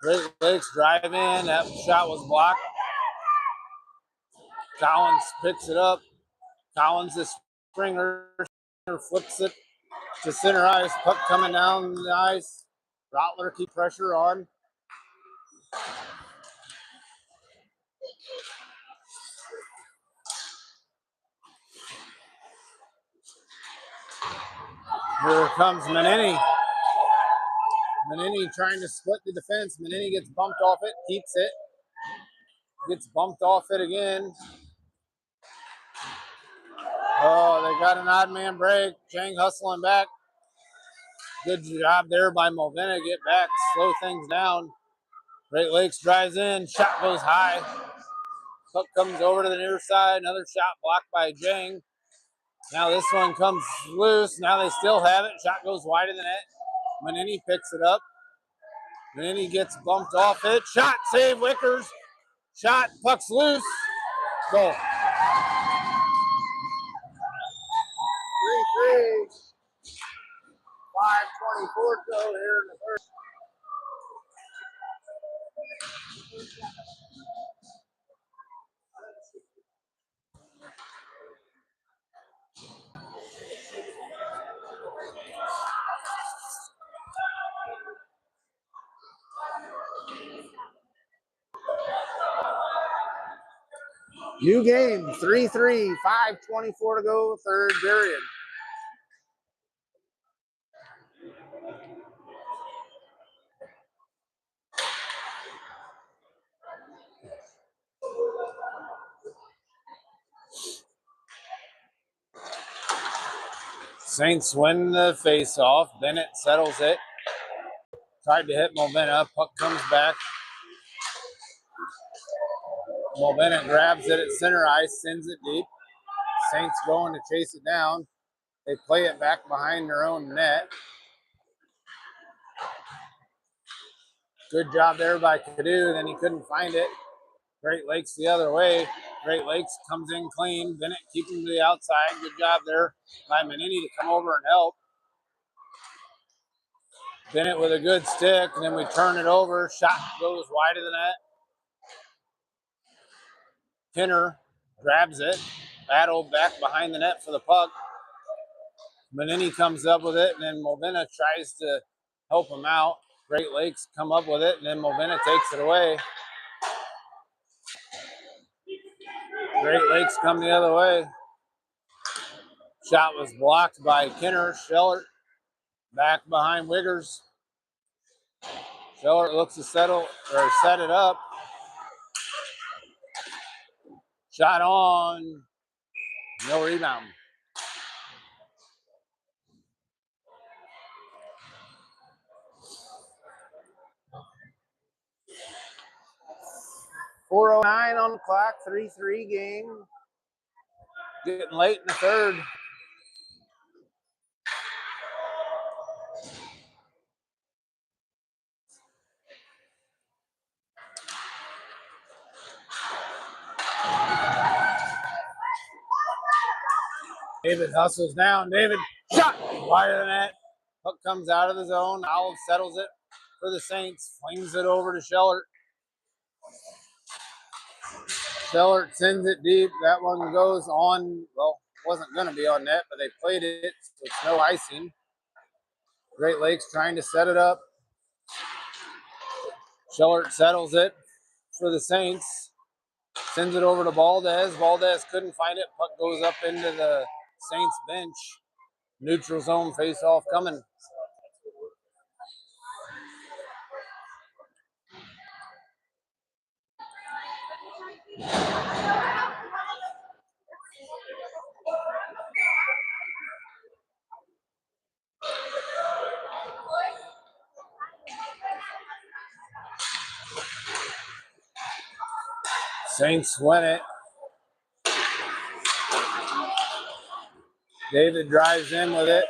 Great Lakes drive in. That shot was blocked. Collins picks it up. Collins to Springer. Springer flips it to center ice. Puck coming down the ice. Rottler keep pressure on. Here comes Manini. Manini trying to split the defense. Manini gets bumped off it, keeps it. Gets bumped off it again. Oh, they got an odd man break. Chang hustling back. Good job there by Movena. Get back, slow things down. Great Lakes drives in. Shot goes high. Puck comes over to the near side. Another shot blocked by Jang. Now this one comes loose. Now they still have it. Shot goes wide of the net. Manini picks it up. Manini gets bumped off it. Shot, save, Wickers. Shot, puck's loose. Goal. 3-3. 5:24 to go here in the third. New game, 3-3, 5:24 to go, third period. Saints win the face-off. Bennett settles it. Tried to hit Molbena. Puck comes back. Molbena grabs it at center ice, sends it deep. Saints going to chase it down. They play it back behind their own net. Good job there by Cadu. Then he couldn't find it. Great Lakes the other way. Great Lakes comes in clean. Bennett keeps him to the outside. Good job there by Manini to come over and help. Bennett with a good stick, and then we turn it over. Shot goes wide of the net. Kinner grabs it. Battle back behind the net for the puck. Manini comes up with it, and then Molbena tries to help him out. Great Lakes come up with it, and then Molbena takes it away. Great Lakes come the other way. Shot was blocked by Kinner. Schellert back behind Wiggers. Schellert looks to set it up. Shot on. No rebound. .409 on the clock. 3-3 game. Getting late in the third. David hustles down. David shot wide of the net. Puck comes out of the zone. Olive settles it for the Saints. Flings it over to Schellert. Schellert sends it deep. That one goes on. Well, wasn't going to be on net, but they played it with no icing. Great Lakes trying to set it up. Schellert settles it for the Saints. Sends it over to Valdez. Valdez couldn't find it. Puck goes up into the Saints bench. Neutral zone face-off coming. Saints win it. David drives in with it.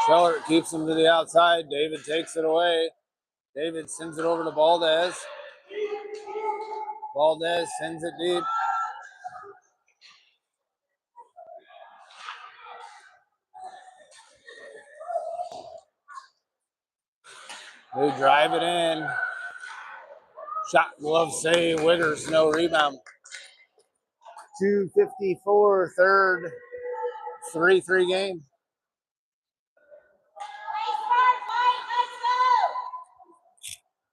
Schellert keeps him to the outside. David takes it away. David sends it over to Valdez. Valdez sends it deep. They drive it in. Shot, glove save, Wiggers, no rebound. 2:54, third, 3-3 game.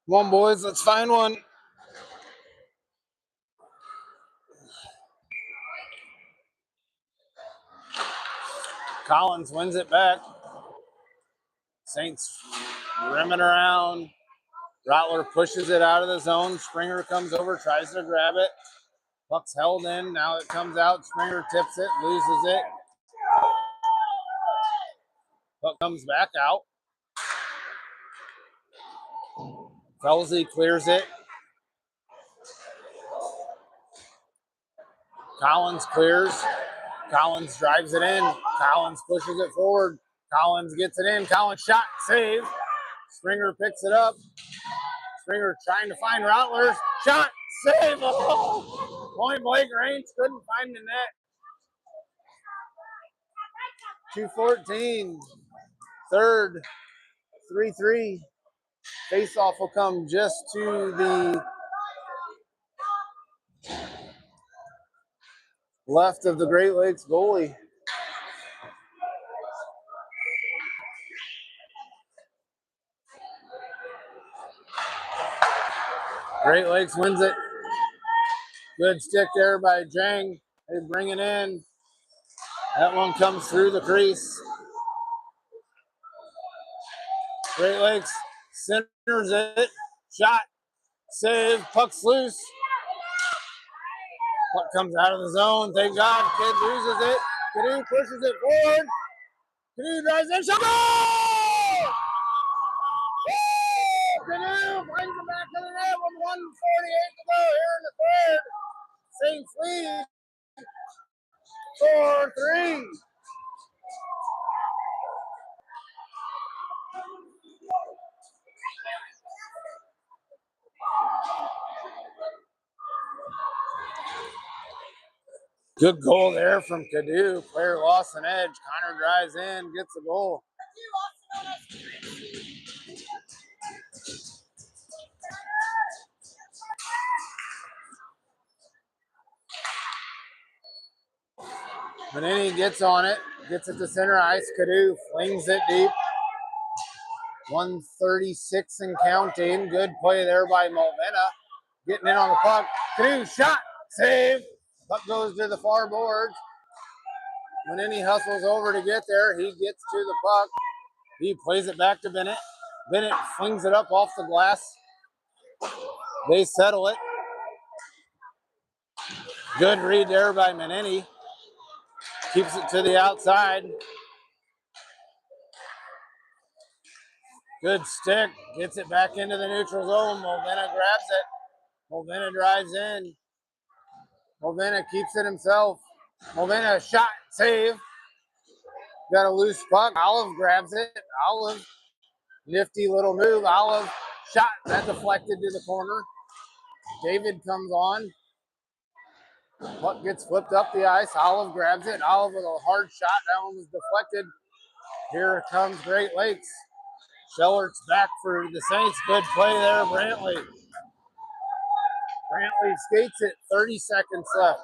Come on, boys, let's find one. Collins wins it back. Saints rimming around. Rottler pushes it out of the zone. Springer comes over, tries to grab it. Puck's held in. Now it comes out. Springer tips it, loses it. Puck comes back out. Felsey clears it. Collins clears. Collins drives it in. Collins pushes it forward. Collins gets it in. Collins shot, save. Springer picks it up. Springer trying to find Routler. Shot, save. Oh, point blank range. Couldn't find the net. 2:14. Third. 3-3. Faceoff will come just to the left of the Great Lakes goalie. Great Lakes wins it. Good stick there by Jang. They bring it in. That one comes through the crease. Great Lakes centers it. Shot. Save. Puck's loose. Puck comes out of the zone. Thank God. Kid loses it. Canoe pushes it forward. Canoe drives in. Shot. Goal! Canoe finds the back of the net with 1:48 to go here in the third. Saints lead 4-3. Good goal there from Cadu. Player lost an edge. Connor drives in, gets a goal. Manini gets on it, gets it to center ice. Cadu flings it deep. 1:36 and counting. Good play there by Mulvena. Getting in on the puck. Cadu shot, save. Puck goes to the far boards. Manini hustles over to get there. He gets to the puck. He plays it back to Bennett. Bennett flings it up off the glass. They settle it. Good read there by Manini. Keeps it to the outside. Good stick. Gets it back into the neutral zone. Mulvena grabs it. Mulvena drives in. Mulvena keeps it himself. Mulvena shot, save. Got a loose puck. Olive grabs it. Olive, nifty little move. Olive shot. That deflected to the corner. David comes on. Puck gets flipped up the ice. Olive grabs it. Olive with a hard shot. That one was deflected. Here comes Great Lakes. Schellert's back for the Saints. Good play there, Brantley. Brantley skates it. 30 seconds left.